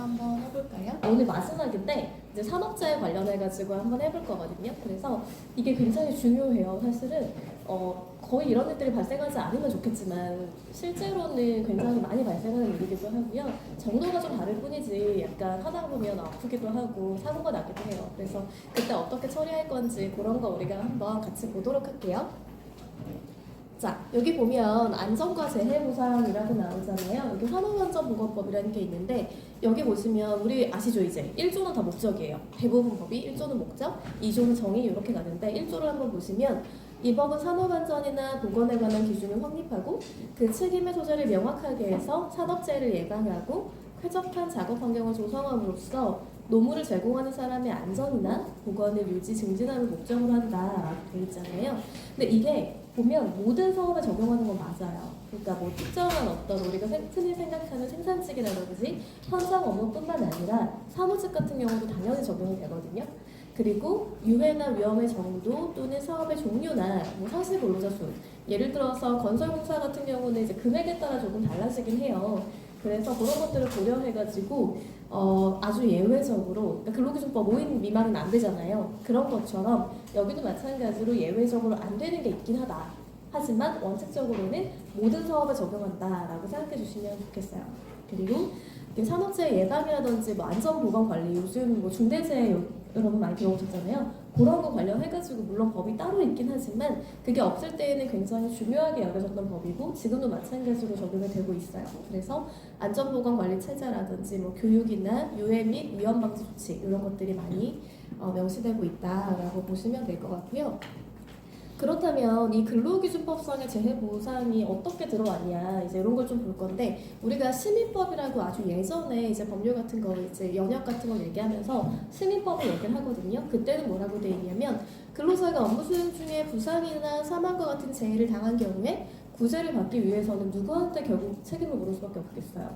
한번 해볼까요? 오늘 마지막인데 이제 산업재해 관련해가지고 한번 해볼 거거든요. 그래서 이게 굉장히 중요해요. 사실은 거의 이런 일들이 발생하지 않으면 좋겠지만 실제로는 굉장히 많이 발생하는 일이기도 하고요. 정도가 좀 다를 뿐이지 약간 하다 보면 아프기도 하고 사고가 나기도 해요. 그래서 그때 어떻게 처리할 건지 그런 거 우리가 한번 같이 보도록 할게요. 자, 여기 보면 안전과 재해 보상이라고 나오잖아요. 여기 산업안전보건법이라는 게 있는데 여기 보시면 우리 아시죠 이제 1조는 다 목적이에요. 대부분 법이 1조는 목적, 2조는 정의 이렇게 가는데 1조를 한번 보시면 이 법은 산업안전이나 보건에 관한 기준을 확립하고 그 책임의 소재를 명확하게 해서 산업재해를 예방하고 쾌적한 작업 환경을 조성함으로써 노무를 제공하는 사람의 안전이나 보건을 유지 증진하는 목적으로 한다라고 되어 있잖아요. 근데 이게 보면 모든 사업에 적용하는 건 맞아요. 그러니까 뭐 특정한 어떤 우리가 흔히 생각하는 생산직이라든지 현장 업무뿐만 아니라 사무직 같은 경우도 당연히 적용이 되거든요. 그리고 유해나 위험의 정도 또는 사업의 종류나 뭐 상시 근로자 수, 예를 들어서 건설공사 같은 경우는 이제 금액에 따라 조금 달라지긴 해요. 그래서 그런 것들을 고려해가지고 아주 예외적으로 그러니까 근로기준법 5인 미만은 안 되잖아요. 그런 것처럼 여기도 마찬가지로 예외적으로 안 되는 게 있긴 하다. 하지만 원칙적으로는 모든 사업에 적용한다라고 생각해 주시면 좋겠어요. 그리고 산업재해 예방이라든지 뭐 안전보건관리 요즘 뭐 중대재해 여러분 많이 들어보셨잖아요. 그런 거 관련해가지고 물론 법이 따로 있긴 하지만 그게 없을 때에는 굉장히 중요하게 여겨졌던 법이고 지금도 마찬가지로 적용이 되고 있어요. 그래서 안전보건관리 체제라든지 뭐 교육이나 유해 및 위험 방지 조치 이런 것들이 많이 명시되고 있다라고 보시면 될 것 같고요. 그렇다면 이 근로기준법상의 재해 보상이 어떻게 들어왔냐 이제 이런 걸 좀 볼 건데 우리가 시민법이라고 아주 예전에 이제 법률 같은 거 이제 연역 같은 거 얘기하면서 시민법을 얘기를 하거든요. 그때는 뭐라고 돼 있냐면 근로자가 업무 수행 중에 부상이나 사망과 같은 재해를 당한 경우에 구제를 받기 위해서는 누구한테 결국 책임을 물을 수밖에 없겠어요.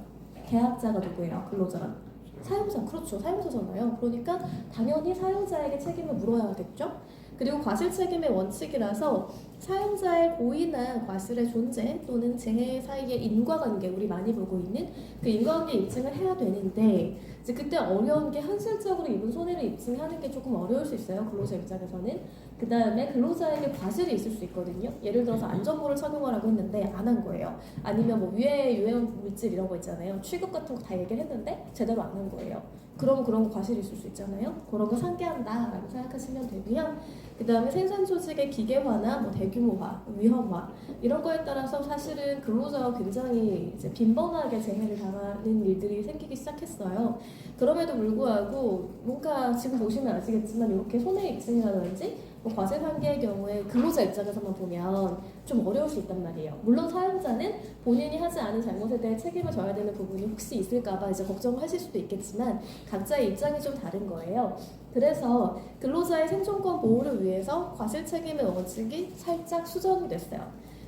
계약자가 누구예요? 근로자가 사용자, 그렇죠. 사용자잖아요. 그러니까 당연히 사용자에게 책임을 물어야겠죠. 그리고 과실 책임의 원칙이라서 사용자의 고의나 과실의 존재 또는 재해 사이의 인과관계 우리 많이 보고 있는 그 인과관계 입증을 해야 되는데 이제 그때 어려운 게 현실적으로 입은 손해를 입증하는 게 조금 어려울 수 있어요. 근로자 입장에서는. 그 다음에 근로자에게 과실이 있을 수 있거든요. 예를 들어서 안전보를 착용하라고 했는데 안 한 거예요. 아니면 뭐 유해 물질 이런 거 있잖아요. 취급 같은 거 다 얘기를 했는데 제대로 안 한 거예요. 그럼 그런 거 과실이 있을 수 있잖아요. 그런 거 상기한다라고 생각하시면 되고요. 그 다음에 생산 조직의 기계화나 뭐 대규모화, 위험화 이런 거에 따라서 사실은 근로자가 굉장히 이제 빈번하게 재해를 당하는 일들이 생기기 시작했어요. 그럼에도 불구하고 뭔가 지금 보시면 아시겠지만 이렇게 손해 입증이라든지 뭐 과세 상계의 경우에 근로자 입장에서만 보면 좀 어려울 수 있단 말이에요. 물론 사용자는 본인이 하지 않은 잘못에 대해 책임을 져야 되는 부분이 혹시 있을까봐 이제 걱정을 하실 수도 있겠지만 각자의 입장이 좀 다른 거예요. 그래서 근로자의 생존권 보호를 위해서 과실 책임의 원칙이 살짝 수정이 됐어요.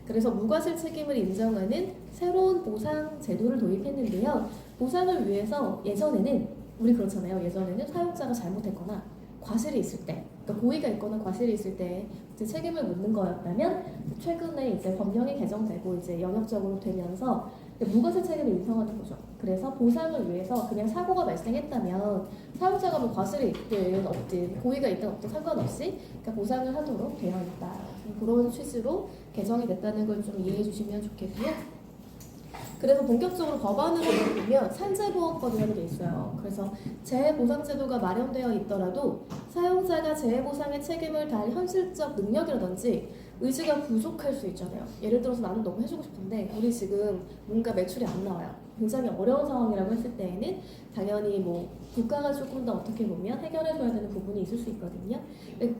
그래서 무과실 책임을 인정하는 새로운 보상 제도를 도입했는데요. 보상을 위해서 예전에는 우리 그렇잖아요. 예전에는 사용자가 잘못했거나 과실이 있을 때, 그러니까 고의가 있거나 과실이 있을 때 이제 책임을 묻는 거였다면 최근에 이제 법령이 개정되고 이제 영역적으로 되면서 무과실 책임을 인정하는 거죠. 그래서 보상을 위해서 그냥 사고가 발생했다면 사용자가 뭐 과실이 있든 없든 고의가 있든 없든 상관없이 그러니까 보상을 하도록 되어 있다. 그런 취지로 개정이 됐다는 걸 좀 이해해 주시면 좋겠고요. 그래서 본격적으로 법안으로 보면 산재보험법이라는 게 있어요. 그래서 재해보상제도가 마련되어 있더라도 사용자가 재해보상의 책임을 다할 현실적 능력이라든지 의지가 부족할 수 있잖아요. 예를 들어서 나는 너무 해주고 싶은데 우리 지금 뭔가 매출이 안 나와요. 굉장히 어려운 상황이라고 했을 때에는 당연히 뭐 국가가 조금 더 어떻게 보면 해결해줘야 되는 부분이 있을 수 있거든요.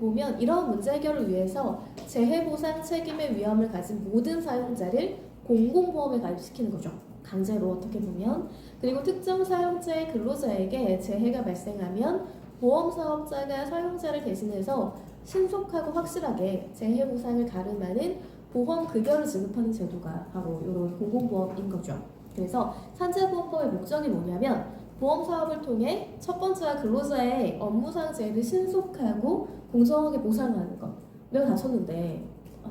보면 이런 문제 해결을 위해서 재해보상 책임의 위험을 가진 모든 사용자를 공공보험에 가입시키는 거죠. 강제로 어떻게 보면. 그리고 특정 사용자의 근로자에게 재해가 발생하면 보험사업자가 사용자를 대신해서 신속하고 확실하게 재해 보상을 가름하는 보험 급여를 지급하는 제도가 바로 이런 공공보험인 거죠. 그래서 산재보험법의 목적이 뭐냐면 보험사업을 통해 첫 번째가 근로자의 업무상 재해를 신속하고 공정하게 보상하는 것. 내가 다쳤는데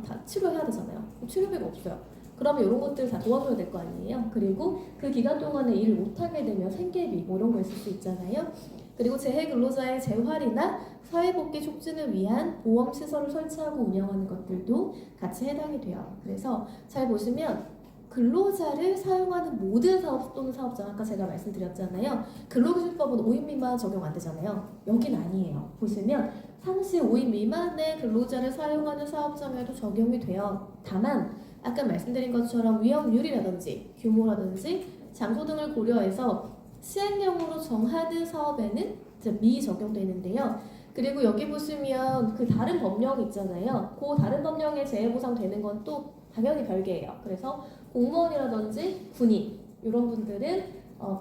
다 치료해야 되잖아요. 치료비가 없어요. 그러면 이런 것들 다 도와줘야 될 거 아니에요. 그리고 그 기간 동안에 일을 못하게 되면 생계비 뭐 이런 거 있을 수 있잖아요. 그리고 재해 근로자의 재활이나 사회복귀 촉진을 위한 보험시설을 설치하고 운영하는 것들도 같이 해당이 돼요. 그래서 잘 보시면 근로자를 사용하는 모든 사업 또는 사업장, 아까 제가 말씀드렸잖아요. 근로기준법은 5인 미만 적용 안 되잖아요. 여긴 아니에요. 보시면 상시 5인 미만의 근로자를 사용하는 사업장에도 적용이 돼요. 다만 아까 말씀드린 것처럼 위험률이라든지 규모라든지 장소 등을 고려해서 시행령으로 정하는 사업에는 이제 미적용되는데요. 그리고 여기 보시면 그 다른 법령 있잖아요. 그 다른 법령에 재해보상 되는 건 또 당연히 별개예요. 그래서 공무원이라든지 군인 이런 분들은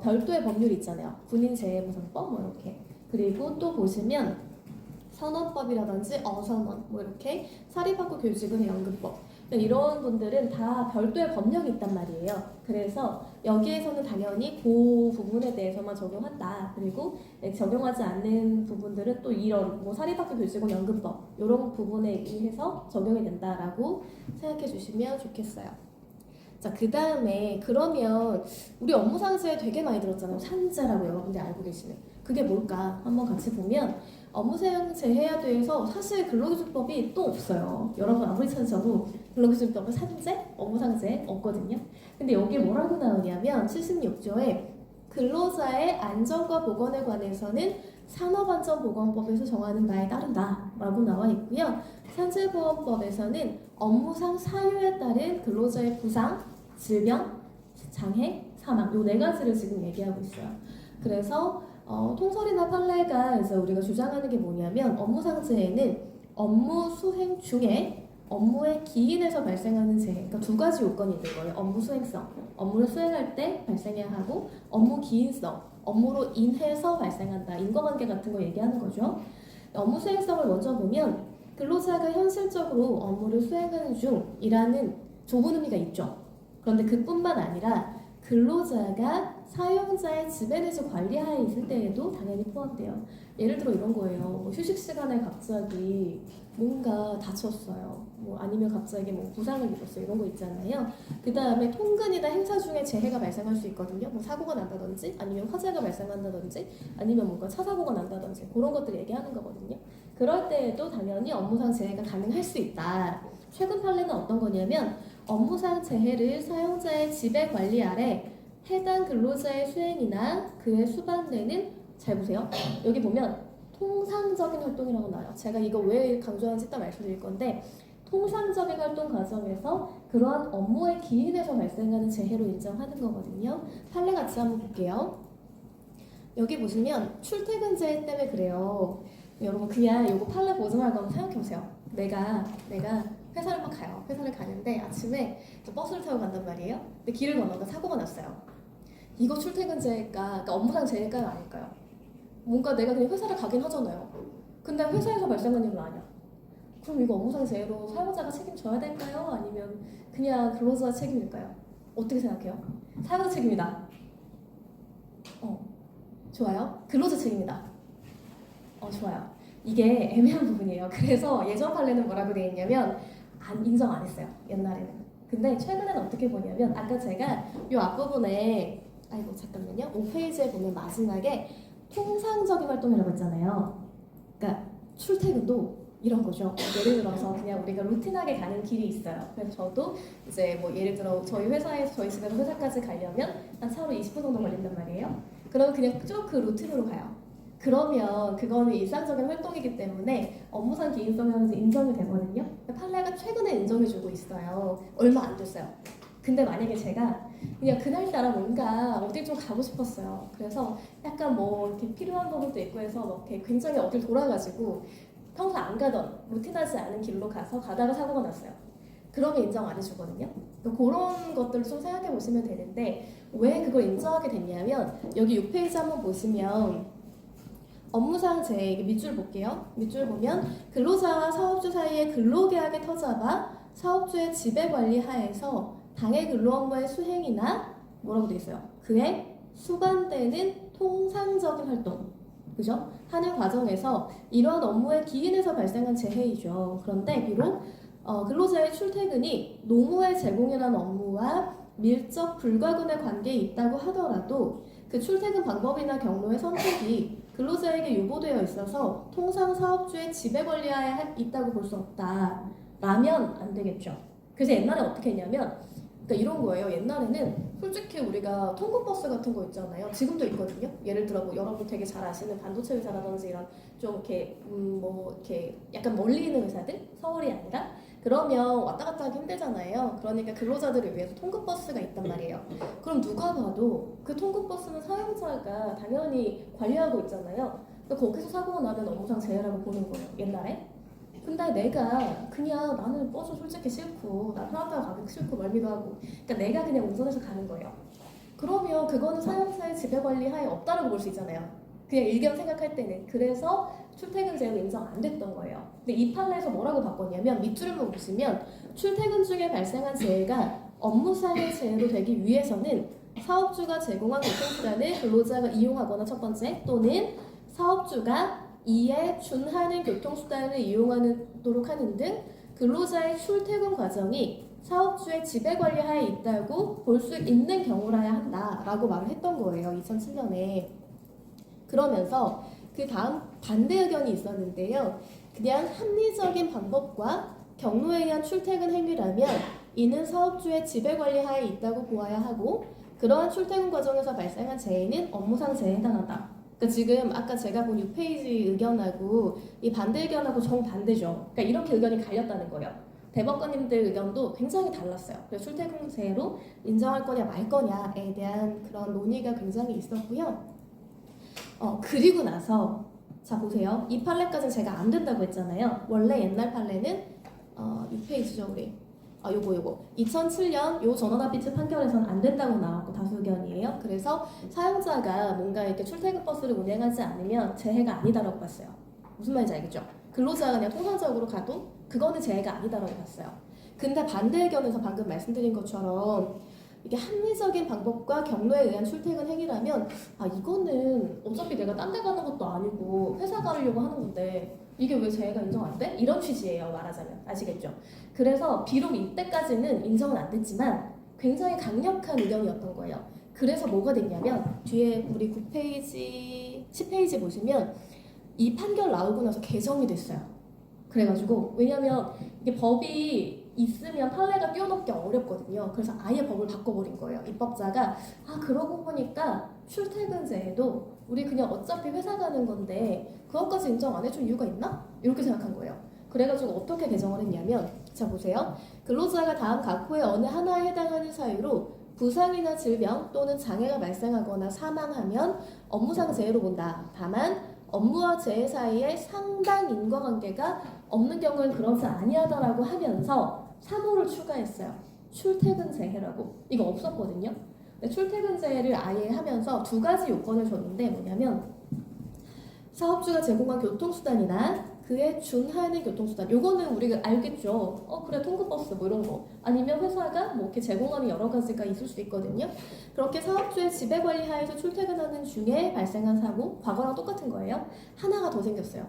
별도의 법률이 있잖아요. 군인 재해보상법 뭐 이렇게. 그리고 또 보시면 선원법이라든지 어선원 뭐 이렇게 사립학교 교직원의 연금법 이런 분들은 다 별도의 법령이 있단 말이에요. 그래서 여기에서는 당연히 그 부분에 대해서만 적용한다. 그리고 적용하지 않는 부분들은 또 이런 뭐 사립학교 교직원 연금법 이런 부분에 의해서 적용이 된다라고 생각해 주시면 좋겠어요. 자, 그 다음에 그러면 우리 업무상세에 되게 많이 들었잖아요. 산재라고 여러분들 알고 계시는. 그게 뭘까? 한번 같이 보면 업무상세 해야 돼서 사실 근로기준법이 또 없어요. 여러분 아무리 찾으셔도 근로기준법은 산재, 업무상세 없거든요. 근데 여기 뭐라고 나오냐면 76조에 근로자의 안전과 보건에 관해서는 산업안전보건법에서 정하는 바에 따른다 라고 나와 있고요. 산재보험법에서는 업무상 사유에 따른 근로자의 부상, 질병, 장애, 사망 요 네 가지를 지금 얘기하고 있어요. 그래서 통설이나 판례가 이제 우리가 주장하는 게 뭐냐면 업무상재해는 업무 수행 중에 업무의 기인에서 발생하는 재해, 그러니까 두 가지 요건이 있는 거예요. 업무 수행성, 업무를 수행할 때 발생해야 하고 업무 기인성, 업무로 인해서 발생한다. 인과관계 같은 거 얘기하는 거죠. 업무 수행성을 먼저 보면 근로자가 현실적으로 업무를 수행하는 중이라는 좁은 의미가 있죠. 그런데 그뿐만 아니라 근로자가 사용자의 지배내지 관리하에 있을 때에도 당연히 포함돼요. 예를 들어 이런 거예요. 뭐 휴식 시간에 갑자기 뭔가 다쳤어요. 뭐 아니면 갑자기 뭐 부상을 입었어요. 이런 거 있잖아요. 그 다음에 통근이나 행사 중에 재해가 발생할 수 있거든요. 뭐 사고가 난다든지 아니면 화재가 발생한다든지 아니면 뭔가 차 사고가 난다든지 그런 것들 얘기하는 거거든요. 그럴 때에도 당연히 업무상 재해가 가능할 수 있다. 최근 판례는 어떤 거냐면 업무상 재해를 사용자의 지배 관리 아래 해당 근로자의 수행이나 그에 수반되는, 잘 보세요. 여기 보면 통상적인 활동이라고 나와요. 제가 이거 왜 강조하는지 딱 말씀드릴 건데 통상적인 활동 과정에서 그러한 업무의 기인에서 발생하는 재해로 인정하는 거거든요. 판례 같이 한번 볼게요. 여기 보시면 출퇴근제 때문에 그래요. 여러분 그냥 이거 판례 보지 말고 한번 생각해보세요. 내가 회사를 막 가요. 회사를 가는데 아침에 버스를 타고 간단 말이에요. 근데 길을 건너다 사고가 났어요. 이거 출퇴근제일까? 그러니까 업무상 재해일까요? 아닐까요? 뭔가 내가 그냥 회사를 가긴 하잖아요. 근데 회사에서 발생한 일은 아니야. 그럼 이거 업무상 재해로 사용자가 책임져야 될까요? 아니면 그냥 근로자 책임일까요? 어떻게 생각해요? 사용자 책임이다. 좋아요. 근로자 책임이다. 좋아요. 이게 애매한 부분이에요. 그래서 예전 판례는 뭐라고 되어 있냐면 인정 안 했어요. 옛날에는. 근데 최근에는 어떻게 보냐면 아까 제가 이 앞부분에 잠깐만요. 5페이지에 보면 마지막에 통상적인 활동이라고 했잖아요. 그러니까 출퇴근도 이런 거죠. 예를 들어서 그냥 우리가 루틴하게 가는 길이 있어요. 그래서 저도 이제 뭐 예를 들어 저희 회사에서 저희 집에서 회사까지 가려면 한 차로 20분 정도 걸린단 말이에요. 그럼 그냥 쭉 그 루틴으로 가요. 그러면 그거는 일상적인 활동이기 때문에 업무상 기인성이 인정이 되거든요. 판례가 최근에 인정해주고 있어요. 얼마 안 됐어요. 근데 만약에 제가 그냥 그날따라 뭔가 어딜 좀 가고 싶었어요. 그래서 약간 뭐 이렇게 필요한 부분도 있고 해서 뭐 이렇게 굉장히 어딜 돌아가지고 평소 안 가던 루틴하지 않은 길로 가다가 사고가 났어요. 그러면 인정 안 해주거든요. 그런 것들을 좀 생각해 보시면 되는데 왜 그걸 인정하게 됐냐면 여기 6페이지 한번 보시면 업무상 재해 밑줄 볼게요. 밑줄 보면 근로자와 사업주 사이의 근로계약을 터잡아 사업주의 지배관리 하에서 당해 근로 업무의 수행이나 뭐라고 되어 있어요? 그에 수반되는 통상적인 활동, 그죠? 하는 과정에서 이러한 업무의 기인에서 발생한 재해이죠. 그런데 비록 근로자의 출퇴근이 노무의 제공이라는 업무와 밀접 불가분의 관계에 있다고 하더라도 그 출퇴근 방법이나 경로의 선택이 근로자에게 유보되어 있어서 통상 사업주의 지배 권리하에 있다고 볼 수 없다. 라면 안 되겠죠. 그래서 옛날에 어떻게 했냐면 그러니까 이런 거예요. 옛날에는 솔직히 우리가 통근버스 같은 거 있잖아요. 지금도 있거든요. 예를 들어 뭐 여러분 되게 잘 아시는 반도체 회사라든지 이런 좀 이렇게 뭐 이렇게 약간 멀리 있는 회사들 서울이 아니라 그러면 왔다 갔다 하기 힘들잖아요. 그러니까 근로자들을 위해서 통근버스가 있단 말이에요. 그럼 누가 봐도 그 통근버스는 사용자가 당연히 관리하고 있잖아요. 그러니까 거기서 사고가 나면 업무상 재해라고 보는 거예요. 옛날에. 근데 내가 그냥 나는 버스 솔직히 싫고 나 편하다고 가기 싫고 멀미도 하고 그러니까 내가 그냥 운전해서 가는 거예요. 그러면 그거는 사용자의 지배관리 하에 없다라고 볼 수 있잖아요. 그냥 일견 생각할 때는. 그래서 출퇴근 제한 인정 안 됐던 거예요. 근데 이 판례에서 뭐라고 바꿨냐면 밑줄을 보시면 출퇴근 중에 발생한 재해가 업무상의 재해로 되기 위해서는 사업주가 제공한 교통수단을 근로자가 이용하거나 첫 번째 또는 사업주가 이에 준하는 교통수단을 이용하도록 하는 등 근로자의 출퇴근 과정이 사업주의 지배관리 하에 있다고 볼 수 있는 경우라야 한다라고 말을 했던 거예요. 2007년에. 그러면서 그 다음 반대 의견이 있었는데요. 그냥 합리적인 방법과 경로에 의한 출퇴근 행위라면 이는 사업주의 지배관리 하에 있다고 보아야 하고 그러한 출퇴근 과정에서 발생한 재해는 업무상 재해에 해당한다. 그러니까 지금 아까 제가 본 6페이지 의견하고 이 반대 의견하고 정반대죠. 그러니까 이렇게 의견이 갈렸다는 거예요. 대법관님들 의견도 굉장히 달랐어요. 그래서 출퇴근제로 인정할 거냐 말 거냐에 대한 그런 논의가 굉장히 있었고요. 그리고 나서 자 보세요. 이 판례까지는 제가 안 된다고 했잖아요. 원래 옛날 판례는 6페이지죠 우리. 요거 2007년 요 전원합의체 판결에서는 안 된다고 나왔고 다수 의견이에요. 그래서 사용자가 뭔가 이렇게 출퇴근 버스를 운행하지 않으면 재해가 아니다라고 봤어요. 무슨 말인지 알겠죠? 근로자가 그냥 통상적으로 가도 그거는 재해가 아니다라고 봤어요. 근데 반대 의견에서 방금 말씀드린 것처럼 이게 합리적인 방법과 경로에 의한 출퇴근 행위라면 이거는 어차피 내가 딴 데 가는 것도 아니고 회사 가려고 하는 건데 이게 왜 재해가 인정 안 돼? 이런 취지예요. 말하자면. 아시겠죠? 그래서 비록 이때까지는 인정은 안 됐지만 굉장히 강력한 의견이었던 거예요. 그래서 뭐가 됐냐면 뒤에 우리 9페이지, 10페이지 보시면 이 판결 나오고 나서 개정이 됐어요. 그래가지고 왜냐면 이게 법이 있으면 판례가 뛰어넘기 어렵거든요. 그래서 아예 법을 바꿔버린 거예요. 입법자가 그러고 보니까 출퇴근제에도 우리 그냥 어차피 회사 가는 건데 그것까지 인정 안 해줄 이유가 있나? 이렇게 생각한 거예요. 그래가지고 어떻게 개정을 했냐면 자 보세요. 근로자가 다음 각호의 어느 하나에 해당하는 사유로 부상이나 질병 또는 장애가 발생하거나 사망하면 업무상 재해로 본다. 다만 업무와 재해 사이에 상당 인과관계가 없는 경우는 그렇지 아니하다라고 하면서 3호를 추가했어요. 출퇴근 재해라고. 이거 없었거든요. 근데 출퇴근 재해를 아예 하면서 두 가지 요건을 줬는데 뭐냐면 사업주가 제공한 교통수단이나 그에 준하는 교통수단. 요거는 우리가 알겠죠. 그래 통근버스 뭐 이런 거. 아니면 회사가 뭐 이렇게 제공하는 여러 가지가 있을 수 있거든요. 그렇게 사업주의 지배관리 하에서 출퇴근하는 중에 발생한 사고, 과거랑 똑같은 거예요. 하나가 더 생겼어요.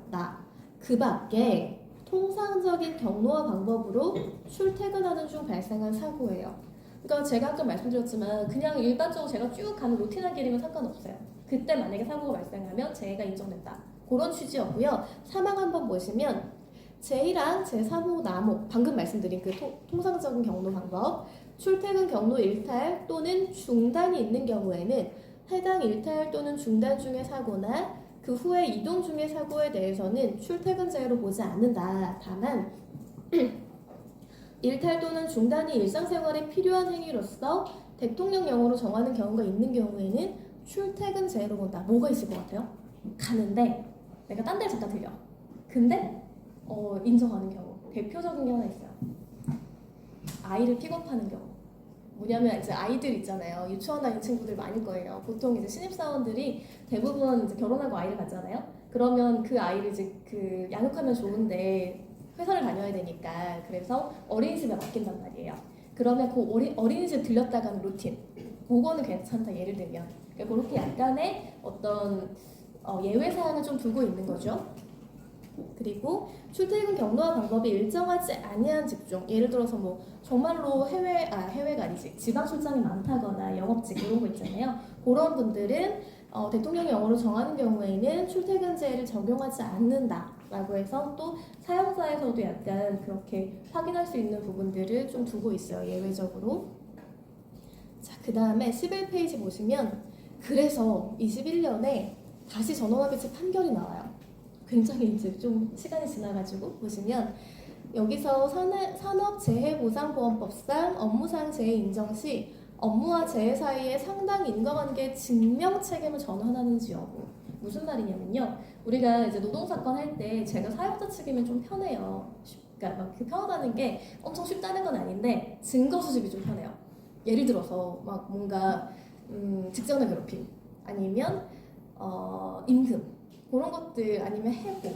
그 밖에 통상적인 경로와 방법으로 출퇴근하는 중 발생한 사고예요. 그러니까 제가 아까 말씀드렸지만 그냥 일반적으로 제가 쭉 가는 루틴한 길이면 상관없어요. 그때 만약에 사고가 발생하면 재해가 인정된다. 그런 취지였고요. 사망 한번 보시면 제1항 제3호 남호 방금 말씀드린 그 통상적인 경로 방법 출퇴근 경로 일탈 또는 중단이 있는 경우에는 해당 일탈 또는 중단 중의 사고나 그 후에 이동 중의 사고에 대해서는 출퇴근 재해로 보지 않는다. 다만 일탈 또는 중단이 일상생활에 필요한 행위로서 대통령령으로 정하는 경우가 있는 경우에는 출퇴근 재해로 본다. 뭐가 있을 것 같아요? 가는데 내가 딴 데 잠깐 들려. 근데 인정하는 경우 대표적인 게 하나 있어요. 아이를 픽업하는 경우. 뭐냐면 이제 아이들 있잖아요. 유치원 다니는 친구들 많을 거예요. 보통 이제 신입사원들이 대부분 이제 결혼하고 아이를 갖잖아요. 그러면 그 아이를 이제 그 양육하면 좋은데 회사를 다녀야 되니까 그래서 어린이집에 맡긴단 말이에요. 그러면 그 어린이집 들렸다 가는 루틴. 그거는 괜찮다. 예를 들면. 그러니까 그렇게 약간의 어떤 예외 사항을 좀 두고 있는 거죠. 그리고 출퇴근 경로와 방법이 일정하지 아니한 직종, 예를 들어서 뭐 정말로 해외가 아니지, 지방 출장이 많다거나 영업직 이런 거 있잖아요. 그런 분들은 대통령이 영어로 정하는 경우에는 출퇴근제를 적용하지 않는다라고 해서 또 사용자에서도 약간 그렇게 확인할 수 있는 부분들을 좀 두고 있어요, 예외적으로. 자, 그 다음에 11페이지 보시면 그래서 21년에 다시 전원합의체 판결이 나와요. 굉장히 이제 좀 시간이 지나가지고 보시면 여기서 산업재해보상보험법상 업무상 재해 인정 시 업무와 재해 사이의 상당 인과관계 증명 책임을 전환하는지 여부. 무슨 말이냐면요, 우리가 이제 노동사건 할 때 제가 사용자 측이면 좀 편해요. 그러니까 막 그 편하다는 게 엄청 쉽다는 건 아닌데 증거 수집이 좀 편해요. 예를 들어서 막 뭔가 직장 내 괴롭힘 아니면 임금 그런 것들 아니면 해고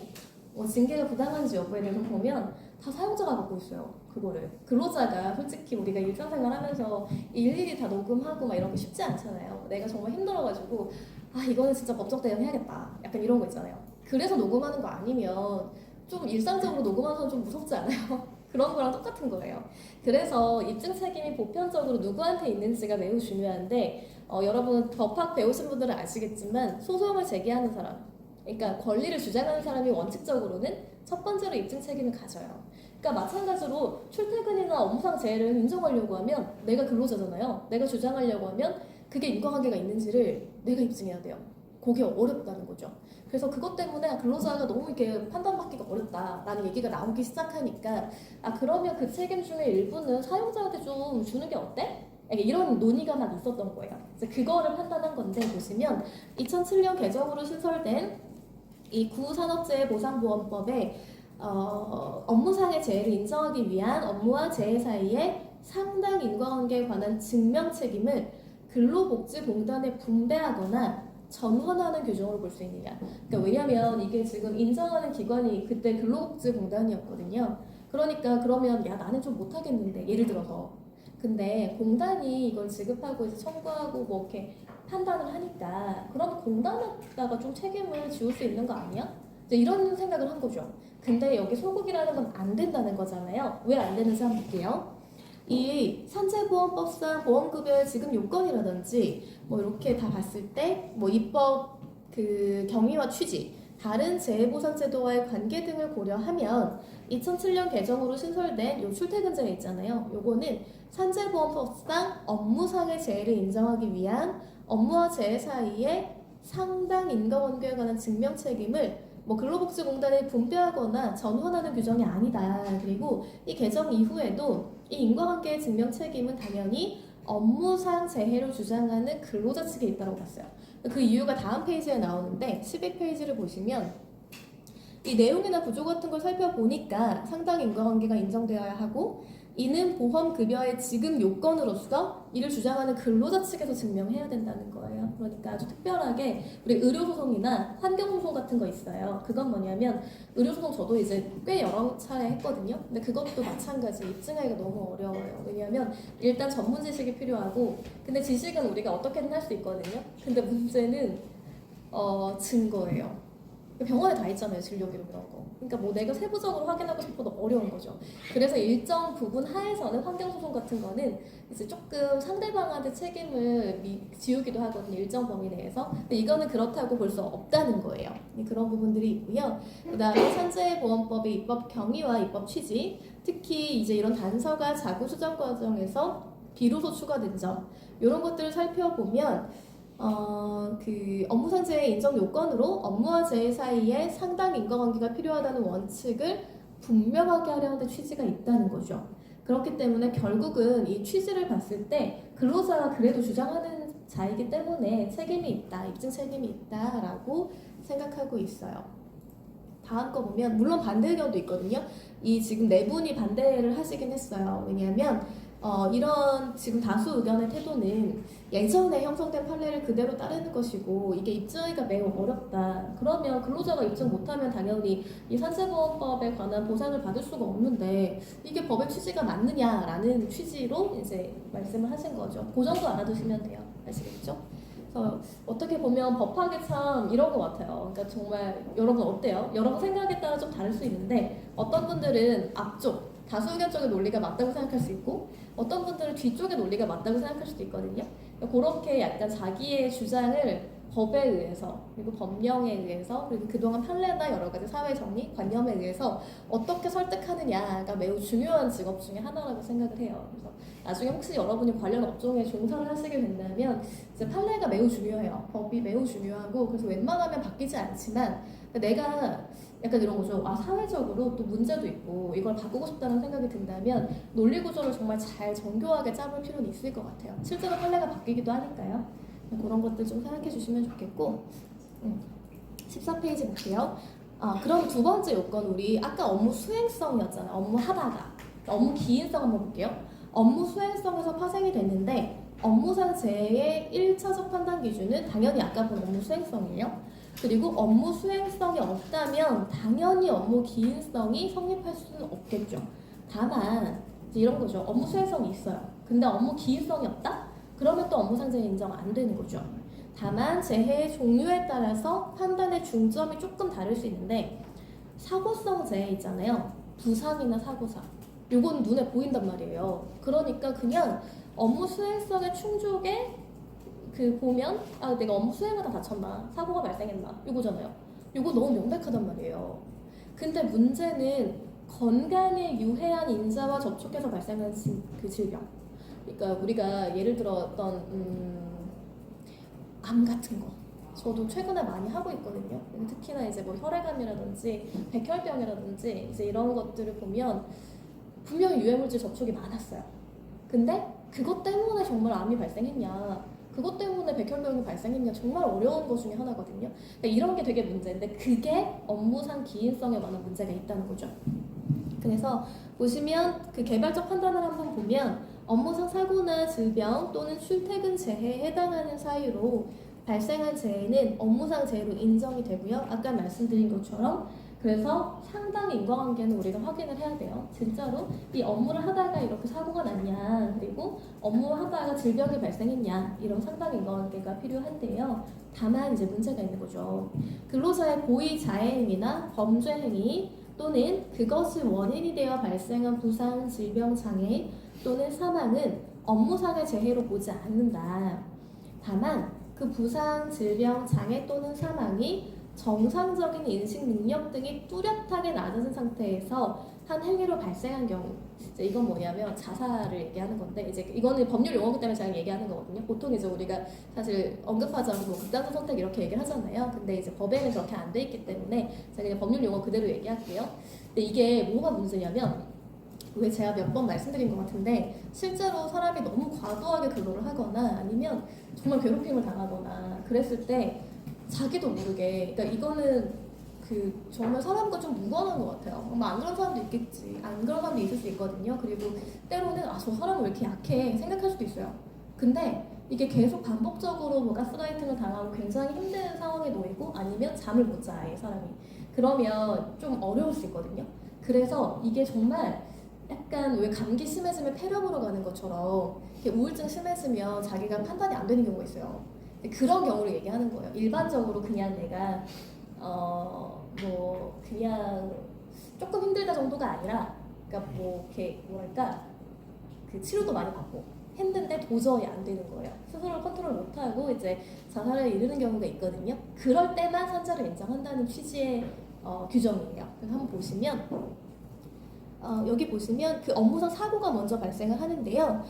뭐 징계가 부당한지 여부에 대해서 보면 다 사용자가 갖고 있어요. 그거를 근로자가 솔직히 우리가 일상생활 하면서 일일이 다 녹음하고 막 이런 게 쉽지 않잖아요. 내가 정말 힘들어가지고 이거는 진짜 법적 대응 해야겠다 약간 이런 거 있잖아요. 그래서 녹음하는 거 아니면 좀 일상적으로 녹음하는 건 좀 무섭지 않아요? 그런 거랑 똑같은 거예요. 그래서 입증 책임이 보편적으로 누구한테 있는지가 매우 중요한데 여러분 법학 배우신 분들은 아시겠지만 소송을 제기하는 사람, 그러니까 권리를 주장하는 사람이 원칙적으로는 첫 번째로 입증 책임을 가져요. 그러니까 마찬가지로 출퇴근이나 업무상 재해를 인정하려고 하면 내가 근로자잖아요. 내가 주장하려고 하면 그게 인과관계가 있는지를 내가 입증해야 돼요. 그게 어렵다는 거죠. 그래서 그것 때문에 근로자가 너무 이렇게 판단받기가 어렵다라는 얘기가 나오기 시작하니까 그러면 그 책임 중에 일부는 사용자한테 좀 주는 게 어때? 이런 논의가 막 있었던 거예요. 그래서 그거를 판단한 건데 보시면 2007년 개정으로 신설된 이 구산업재해보상보험법에 업무상의 재해를 인정하기 위한 업무와 재해 사이의 상당 인과관계에 관한 증명 책임을 근로복지공단에 분배하거나 전환하는 규정으로 볼 수 있느냐. 그러니까 왜냐면 이게 지금 인정하는 기관이 그때 근로복지공단이었거든요. 그러니까 그러면 나는 좀 못하겠는데 예를 들어서 근데 공단이 이걸 지급하고 이제 청구하고 뭐 이렇게 판단을 하니까 그럼 공단에다가 좀 책임을 지울 수 있는 거 아니야? 이제 이런 생각을 한 거죠. 근데 여기 소극이라는 건 안 된다는 거잖아요. 왜 안 되는지 한번 볼게요. 이 산재보험법상 보험급여의 지급 요건이라든지 뭐 이렇게 다 봤을 때 뭐 입법 그 경위와 취지, 다른 재해보상제도와의 관계 등을 고려하면 2007년 개정으로 신설된 요 출퇴근제 있잖아요. 요거는 산재보험법상 업무상의 재해를 인정하기 위한 업무와 재해 사이에 상당 인과관계에 관한 증명 책임을 뭐 근로복지공단에 분배하거나 전환하는 규정이 아니다. 그리고 이 개정 이후에도 이 인과관계의 증명 책임은 당연히 업무상 재해로 주장하는 근로자 측에 있다고 봤어요. 그 이유가 다음 페이지에 나오는데 12페이지를 보시면 이 내용이나 구조 같은 걸 살펴보니까 상당 인과관계가 인정되어야 하고 이는 보험급여의 지급 요건으로서 이를 주장하는 근로자 측에서 증명해야 된다는 거예요. 그러니까 아주 특별하게 우리 의료소송이나 환경소송 같은 거 있어요. 그건 뭐냐면 의료소송 저도 이제 꽤 여러 차례 했거든요. 근데 그것도 마찬가지 입증하기가 너무 어려워요. 왜냐하면 일단 전문 지식이 필요하고 근데 지식은 우리가 어떻게든 할 수 있거든요. 근데 문제는 증거예요. 병원에 다 있잖아요, 진료기록 이런 거. 그러니까 뭐 내가 세부적으로 확인하고 싶어도 어려운 거죠. 그래서 일정 부분 하에서는 환경소송 같은 거는 이제 조금 상대방한테 책임을 지우기도 하거든요, 일정 범위 내에서. 근데 이거는 그렇다고 볼 수 없다는 거예요. 그런 부분들이 있고요. 그다음에 산재보험법의 입법 경위와 입법 취지, 특히 이제 이런 단서가 자구 수정 과정에서 비로소 추가된 점, 이런 것들을 살펴보면. 그 업무상 재해 인정 요건으로 업무와 재해 사이에 상당 인과관계가 필요하다는 원칙을 분명하게 하려는 취지가 있다는 거죠. 그렇기 때문에 결국은 이 취지를 봤을 때 근로자가 그래도 주장하는 자이기 때문에 책임이 있다, 입증 책임이 있다라고 생각하고 있어요. 다음 거 보면 물론 반대 의견도 있거든요. 이 지금 네 분이 반대를 하시긴 했어요. 왜냐하면 이런 지금 다수 의견의 태도는 예전에 형성된 판례를 그대로 따르는 것이고 이게 입증하기가 매우 어렵다. 그러면 근로자가 입증 못하면 당연히 이 산재보험법에 관한 보상을 받을 수가 없는데 이게 법의 취지가 맞느냐라는 취지로 이제 말씀을 하신 거죠. 그 정도 알아두시면 돼요. 아시겠죠? 그래서 어떻게 보면 법학이 참 이런 것 같아요. 그러니까 정말 여러분 어때요? 여러분 생각에 따라 좀 다를 수 있는데 어떤 분들은 앞쪽 다수 의견 쪽의 논리가 맞다고 생각할 수 있고 어떤 분들은 뒤쪽의 논리가 맞다고 생각할 수도 있거든요. 그러니까 그렇게 약간 자기의 주장을 법에 의해서 그리고 법령에 의해서 그리고 그동안 판례나 여러 가지 사회 정리, 관념에 의해서 어떻게 설득하느냐가 매우 중요한 직업 중에 하나라고 생각을 해요. 그래서 나중에 혹시 여러분이 관련 업종에 종사를 하시게 된다면 이제 판례가 매우 중요해요. 법이 매우 중요하고 그래서 웬만하면 바뀌지 않지만 내가 약간 이런 거죠. 아 사회적으로 또 문제도 있고 이걸 바꾸고 싶다는 생각이 든다면 논리 구조를 정말 잘 정교하게 짜볼 필요는 있을 것 같아요. 실제로 판례가 바뀌기도 하니까요. 그런 것들 좀 생각해 주시면 좋겠고 14페이지 볼게요. 그럼 두 번째 요건 우리 아까 업무 수행성이었잖아요. 업무 하다가 업무 기인성 한번 볼게요. 업무 수행성에서 파생이 됐는데 업무상 재해의 1차적 판단 기준은 당연히 아까 본 업무 수행성이에요. 그리고 업무 수행성이 없다면 당연히 업무 기인성이 성립할 수는 없겠죠. 다만 이제 이런 거죠. 업무 수행성이 있어요. 근데 업무 기인성이 없다? 그러면 또 업무상 재해 인정 안 되는 거죠. 다만 재해의 종류에 따라서 판단의 중점이 조금 다를 수 있는데 사고성 재해 있잖아요. 부상이나 사고사. 요건 눈에 보인단 말이에요. 그러니까 그냥 업무 수행성의 충족에 보면 내가 업무 수행하다 다쳤나 사고가 발생했나 요거잖아요. 요거 너무 명백하단 말이에요. 근데 문제는 건강에 유해한 인자와 접촉해서 발생한 그 질병. 그러니까 우리가 예를 들어 어떤 암 같은 거 저도 최근에 많이 하고 있거든요. 특히나 이제 뭐 혈액암이라든지 백혈병이라든지 이제 이런 것들을 보면 분명히 유해물질 접촉이 많았어요. 근데 그것 때문에 정말 암이 발생했냐 그것 때문에 백혈병이 발생했냐 정말 어려운 것 중에 하나거든요. 그러니까 이런 게 되게 문제인데 그게 업무상 기인성에 많은 문제가 있다는 거죠. 그래서 보시면 그 개발적 판단을 한번 보면 업무상 사고나 질병 또는 출퇴근 재해에 해당하는 사유로 발생한 재해는 업무상 재해로 인정이 되고요. 아까 말씀드린 것처럼 그래서 상당 인과관계는 우리가 확인을 해야 돼요. 진짜로 이 업무를 하다가 이렇게 사고가 났냐 그리고 업무를 하다가 질병이 발생했냐 이런 상당 인과관계가 필요한데요. 다만 이제 문제가 있는 거죠. 근로자의 고의 자해행위나 범죄행위 또는 그것이 원인이 되어 발생한 부상, 질병, 장애 또는 사망은 업무상의 재해로 보지 않는다. 다만 그 부상, 질병, 장애 또는 사망이 정상적인 인식 능력 등이 뚜렷하게 낮아진 상태에서 한 행위로 발생한 경우 이제 이건 뭐냐면 자살을 얘기하는 건데 이제 이거는 법률 용어기 때문에 제가 얘기하는 거거든요. 보통 이제 우리가 사실 언급하지 않고 극단적 선택 이렇게 얘기를 하잖아요. 근데 이제 법에는 그렇게 안 돼 있기 때문에 제가 그냥 법률 용어 그대로 얘기할게요. 근데 이게 뭐가 문제냐면 왜 제가 몇 번 말씀드린 것 같은데 실제로 사람이 너무 과도하게 근로를 하거나 아니면 정말 괴롭힘을 당하거나 그랬을 때 자기도 모르게 그러니까 이거는 정말 사람과 좀 무관한 것 같아요. 안 그런 사람도 있겠지 안 그런 사람도 있을 수 있거든요. 그리고 때로는 저 사람은 왜 이렇게 약해 생각할 수도 있어요. 근데 이게 계속 반복적으로 뭐 가스라이팅을 당하고 굉장히 힘든 상황에 놓이고 아니면 잠을 못 자요 사람이. 그러면 좀 어려울 수 있거든요. 그래서 이게 정말 약간 왜 감기 심해지면 폐렴으로 가는 것처럼 우울증 심해지면 자기가 판단이 안 되는 경우가 있어요. 그런 경우를 얘기하는 거예요. 일반적으로 그냥 내가 뭐 그냥 조금 힘들다 정도가 아니라 그러니까 뭐 이렇게 뭐랄까 치료도 많이 받고 했는데 도저히 안 되는 거예요. 스스로를 컨트롤 못하고 이제 자살에 이르는 경우가 있거든요. 그럴 때만 산재를 인정한다는 취지의 규정이에요. 그래서 한번 보시면 여기 보시면 그 업무상 사고가 먼저 발생을 하는데요.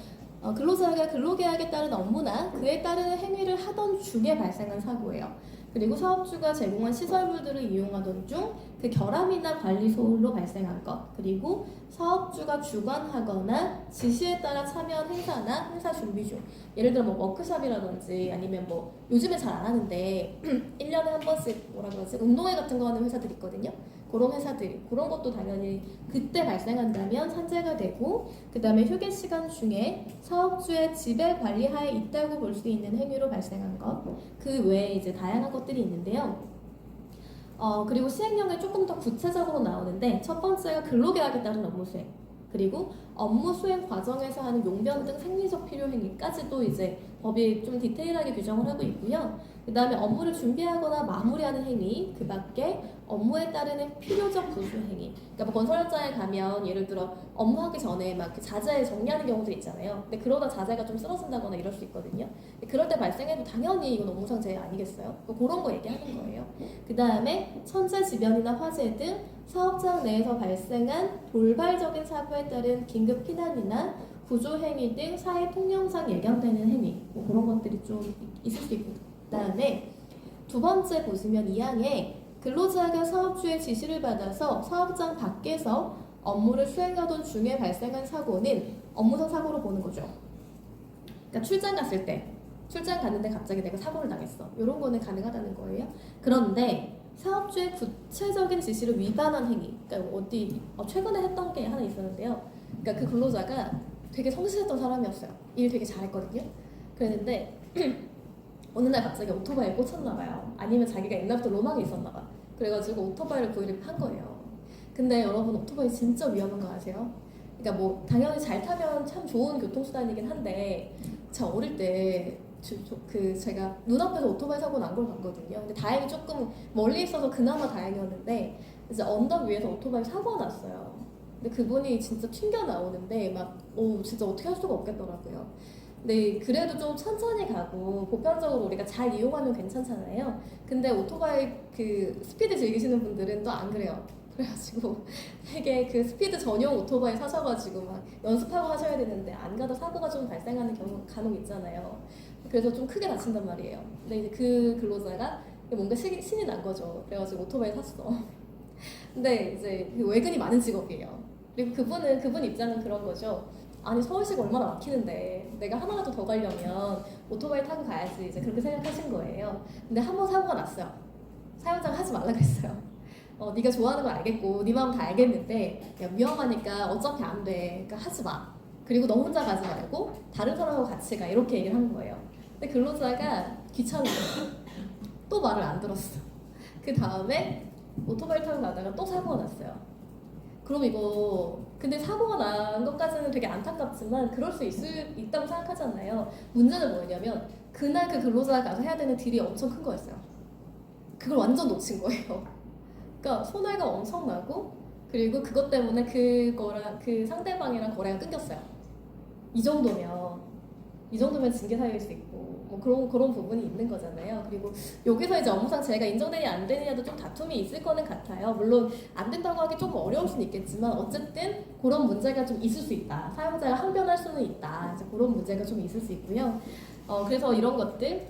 근로자가 근로계약에 따른 업무나 그에 따르는 행위를 하던 중에 발생한 사고예요. 그리고 사업주가 제공한 시설물들을 이용하던 중 그 결함이나 관리 소홀로 발생한 것, 그리고 사업주가 주관하거나 지시에 따라 참여한 행사나 행사 준비 중, 예를 들어 뭐 워크숍이라든지 아니면 뭐 요즘에 잘 안 하는데 1년에 한 번씩 뭐라 그러지 운동회 같은 거 하는 회사들 있거든요. 그런 회사들, 그런 것도 당연히 그때 발생한다면 산재가 되고, 그 다음에 휴게 시간 중에 사업주의 지배 관리하에 있다고 볼 수 있는 행위로 발생한 것, 그 외에 이제 다양한 것들이 있는데요. 그리고 시행령에 조금 더 구체적으로 나오는데 첫 번째가 근로계약에 따른 업무 수행. 그리고 업무 수행 과정에서 하는 용변 등 생리적 필요 행위까지도 이제 법이 좀 디테일하게 규정을 하고 있고요. 그 다음에 업무를 준비하거나 마무리하는 행위, 그 밖에 업무에 따르는 필요적 부수 행위. 그러니까 뭐 건설 현장에 가면 예를 들어 업무하기 전에 막 그 자재 정리하는 경우도 있잖아요. 근데 그러다 자재가 좀 쓰러진다거나 이럴 수 있거든요. 그럴 때 발생해도 당연히 이건 업무상 재해 아니겠어요? 그런 거 얘기하는 거예요. 그 다음에 천재지변이나 화재 등 사업장 내에서 발생한 돌발적인 사고에 따른 긴급 피난이나 구조 행위 등 사회 통념상 예견되는 행위, 뭐 그런 것들이 좀 있을 수 있고. 그다음에 두 번째 보시면 2항에 근로자가 사업주의 지시를 받아서 사업장 밖에서 업무를 수행하던 중에 발생한 사고는 업무상 사고로 보는 거죠. 그러니까 출장 갔을 때, 출장 갔는데 갑자기 내가 사고를 당했어. 이런 거는 가능하다는 거예요. 그런데 사업주의 구체적인 지시를 위반한 행위, 그러니까 최근에 했던 게 하나 있었는데요. 그러니까 그 근로자가 되게 성실했던 사람이었어요. 일 되게 잘했거든요. 그랬는데 어느 날 갑자기 오토바이에 꽂혔나 봐요. 아니면 자기가 옛날부터 로망이 있었나 봐. 그래가지고 오토바이를 구입을 한 거예요. 근데 여러분 오토바이 진짜 위험한 거 아세요? 그러니까 뭐 당연히 잘 타면 참 좋은 교통수단이긴 한데 저 어릴 때 제가 눈앞에서 오토바이 사고 난 걸 봤거든요. 근데 다행히 조금 멀리 있어서 그나마 다행이었는데 이제 언덕 위에서 오토바이 사고가 났어요. 근데 그분이 진짜 튕겨 나오는데 진짜 어떻게 할 수가 없겠더라고요. 근데 그래도 좀 천천히 가고 보편적으로 우리가 잘 이용하면 괜찮잖아요. 근데 오토바이 그 스피드 즐기시는 분들은 또 안 그래요. 그래가지고 되게 그 스피드 전용 오토바이 사셔가지고 막 연습하고 하셔야 되는데 안 가도 사고가 좀 발생하는 경우가 간혹 있잖아요. 그래서 좀 크게 다친단 말이에요. 근데 이제 그 근로자가 뭔가 신이 난 거죠. 그래가지고 오토바이 샀어. 근데 이제 그 외근이 많은 직업이에요. 그리고 그분 입장은 그런 거죠. 아니 서울시가 얼마나 막히는데 내가 하나라도 더 가려면 오토바이 타고 가야지, 이제 그렇게 생각하신 거예요. 근데 한 번 사고가 났어요. 사용장 하지 말라 그랬어요. 네가 좋아하는 걸 알겠고 네 마음 다 알겠는데 야, 위험하니까 어차피 안 돼. 그러니까 하지 마. 그리고 너 혼자 가지 말고 다른 사람하고 같이 가. 이렇게 얘기를 한 거예요. 근데 근로자가 귀찮은 거예요. 또 말을 안 들었어. 그 다음에 오토바이 타고 가다가 또 사고가 났어요. 그럼 근데 사고가 난 것까지는 되게 안타깝지만 그럴 수 있다고 생각하잖아요. 문제는 뭐냐면 그날 그 근로자가 가서 해야 되는 딜이 엄청 큰 거였어요. 그걸 완전 놓친 거예요. 그러니까 손해가 엄청 나고, 그리고 그것 때문에 그 상대방이랑 거래가 끊겼어요. 이 정도면 징계 사유일 수 있고 뭐 그런 부분이 있는 거잖아요. 그리고 여기서 이제 업무상 재해가 인정되냐 안 되느냐도 좀 다툼이 있을 거는 같아요. 물론 안 된다고 하기 좀 어려울 수는 있겠지만 어쨌든 그런 문제가 좀 있을 수 있다. 사용자가 항변할 수는 있다. 이제 그런 문제가 좀 있을 수 있고요. 그래서 이런 것들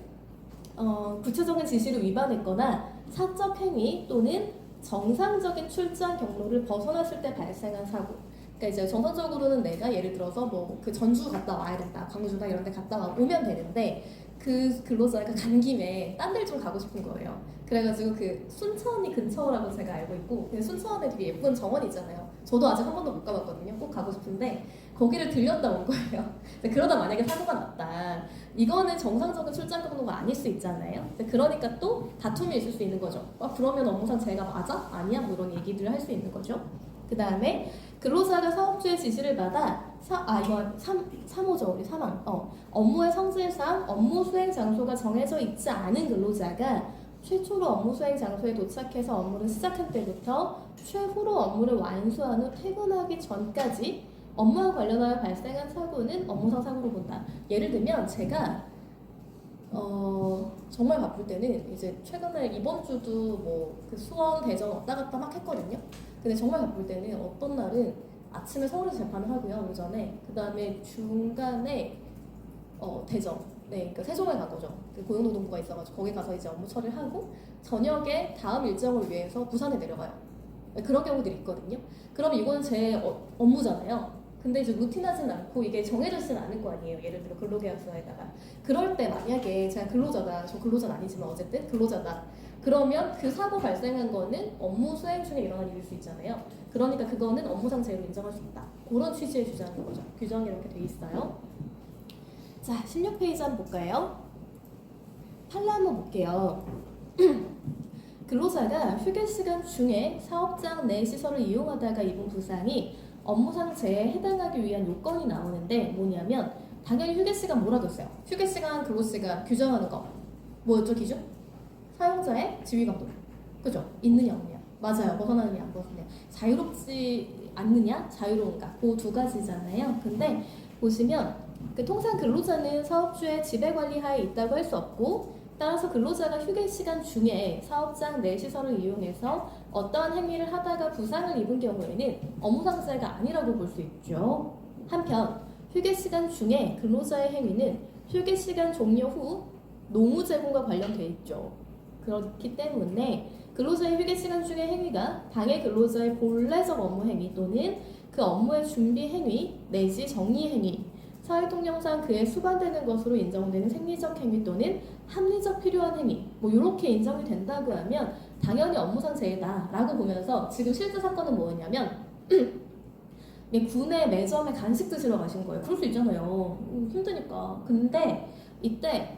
구체적인 지시를 위반했거나 사적 행위 또는 정상적인 출장 경로를 벗어났을 때 발생한 사고. 그러니까 이제 정상적으로는 내가 예를 들어서 뭐 그 전주 갔다 와야 된다, 광주나 이런 데 갔다 오면 되는데 그 근로자가 간 김에 딴 데를 좀 가고 싶은 거예요. 그래가지고 그 순천이 근처라고 제가 알고 있고, 그 순천에 되게 예쁜 정원이 있잖아요. 저도 아직 한 번도 못 가봤거든요. 꼭 가고 싶은데 거기를 들렸다 온 거예요. 그러다 만약에 사고가 났다. 이거는 정상적인 출장 경로가 아닐 수 있잖아요. 그러니까 또 다툼이 있을 수 있는 거죠. 그러면 업무상 재해가 맞아? 아니야? 뭐 이런 얘기들을 할 수 있는 거죠. 그 다음에 근로자가 사업주의 지시를 받아 이건 3호죠. 우리 3항. 업무의 성질상 업무 수행 장소가 정해져 있지 않은 근로자가 최초로 업무 수행 장소에 도착해서 업무를 시작한 때부터 최후로 업무를 완수한 후 퇴근하기 전까지 업무와 관련하여 발생한 사고는 업무상 사고로 본다. 예를 들면 제가 정말 바쁠 때는 이제 최근에 이번 주도 뭐 그 수원, 대전 왔다 갔다 막 했거든요. 근데 정말 바쁠 때는 어떤 날은 아침에 서울에서 재판을 하고요, 오전에. 그 다음에 중간에 대전, 그러니까 세종에 간 거죠. 그 고용노동부가 있어가지고 거기 가서 이제 업무 처리를 하고 저녁에 다음 일정을 위해서 부산에 내려가요. 그런 경우들이 있거든요. 그럼 이거는 제 업무잖아요. 근데 이제 루틴하진 않고 이게 정해져있진 않을 거 아니에요. 예를 들어 근로계약서에다가. 그럴 때 만약에 제가 근로자다, 저 근로자는 아니지만 어쨌든 근로자다. 그러면 그 사고 발생한 거는 업무 수행 중에 일어난 일일 수 있잖아요. 그러니까 그거는 업무상 재해로 인정할 수 있다. 그런 취지의 주장인 거죠. 규정이 이렇게 돼 있어요. 자, 16페이지 한번 볼까요? 판례 한번 볼게요. 근로자가 휴게 시간 중에 사업장 내 시설을 이용하다가 입은 부상이 업무상 재해에 해당하기 위한 요건이 나오는데 뭐냐면 당연히 휴게 시간 뭐라고 했어요? 휴게 시간, 근로 시간 규정하는 거 뭐였죠 기준? 사용자의 지휘 강도. 그죠? 있느냐 없느냐. 맞아요. 벗어나느냐 안 벗어나느냐. 자유롭지 않느냐 자유로운가. 그 두 가지잖아요. 근데 보시면 그 통상 근로자는 사업주의 지배 관리 하에 있다고 할 수 없고 따라서 근로자가 휴게 시간 중에 사업장 내 시설을 이용해서 어떠한 행위를 하다가 부상을 입은 경우에는 업무상재해가 아니라고 볼 수 있죠. 한편 휴게 시간 중에 근로자의 행위는 휴게 시간 종료 후 노무 제공과 관련돼 있죠. 그렇기 때문에 근로자의 휴게 시간 중의 행위가 당해 근로자의 본래적 업무 행위 또는 그 업무의 준비 행위 내지 정리 행위, 사회통념상 그에 수반되는 것으로 인정되는 생리적 행위 또는 합리적 필요한 행위 뭐 이렇게 인정이 된다고 하면 당연히 업무상 재해다라고 보면서 지금 실제 사건은 뭐였냐면 군의 매점에 간식 드시러 가신 거예요. 그럴 수 있잖아요. 힘드니까. 근데 이때